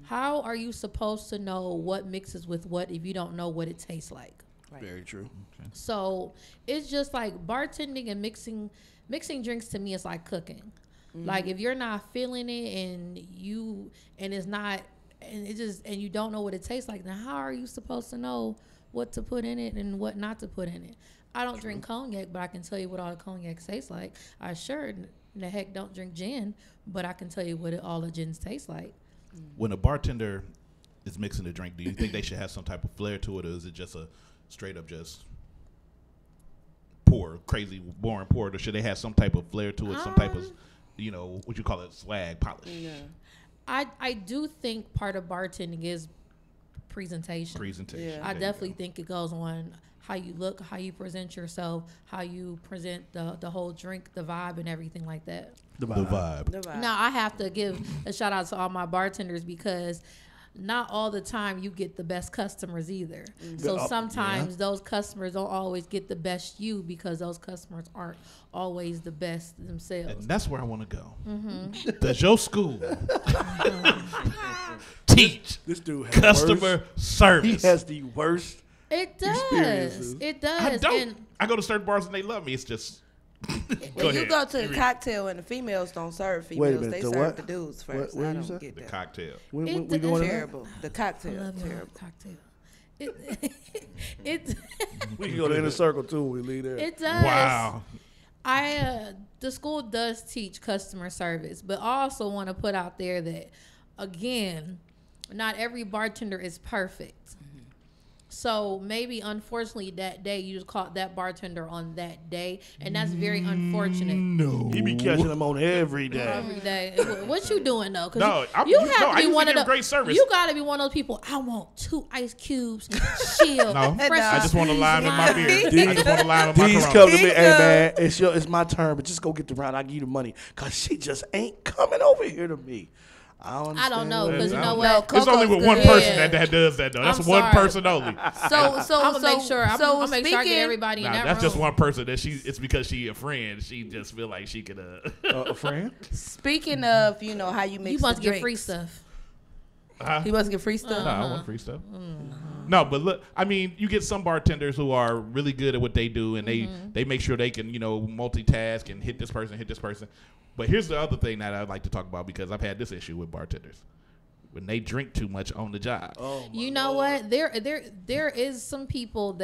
How are you supposed to know what mixes with what if you don't know what it tastes like? Right. Very true. Okay. So it's just like bartending and mixing drinks to me is like cooking. Like if you're not feeling it and it's not and you don't know what it tastes like, then how are you supposed to know what to put in it and what not to put in it? I don't drink cognac, but I can tell you what all the cognac tastes like. I sure the heck don't drink gin, but I can tell you what all the gins taste like. When a bartender is mixing a drink, do you think they should have some type of flair to it, or is it just a straight up just pour, crazy, boring pour, or should they have some type of flair to it, some type of, what you call it, swag, polish? Yeah. I do think part of bartending is presentation. Yeah. I definitely think it goes on how you look, how you present yourself, how you present the whole drink, the vibe, and everything like that. The vibe. Now, I have to give a shout out to all my bartenders because not all the time you get the best customers either. So sometimes those customers don't always get the best you because those customers aren't always the best themselves. And that's where I want to go. Does your school teach this dude has customer service? He has the worst. It does. experiences. It does. I don't. And I go to certain bars and they love me. It's just. When you go to a cocktail and the females don't serve females, minute, they the serve what? the dudes first. What I you don't said? get The that. cocktail. We It- doing that? Terrible. The cocktail. I love your Terrible. cocktail. It We can go to Inner Circle too when we leave there. it does. Wow. The school does teach customer service, but I also want to put out there that again, not every bartender is perfect. So maybe, unfortunately, that day you just caught that bartender on that day, and that's very unfortunate. No, he be catching them on every day. Every day. What you doing though? Cause No, you have to be one of the great service. You gotta be one of those people. I want 2 ice cubes, chill. No, fresh I just want a lime in my beer. I just want a lime in my These Corona. come to me, hey man, it's my turn, but just go get the round. I give you the money, cause she just ain't coming over here to me. I don't know, because you know No, what? It's only with one person that does that though. That's I'm one sorry. person only. I'm gonna make sure. I'm gonna make sure I get everybody in that that's room. just one person. That it's because she a friend. She just feel like she could a friend. Speaking of, you know how you mix You must the get free drinks. stuff. He must get free stuff. No, I want free stuff. No, but look, I mean, you get some bartenders who are really good at what they do, and they make sure they can, multitask and hit this person. But here's the other thing that I'd like to talk about, because I've had this issue with bartenders. When they drink too much on the job. You know what? There is some people that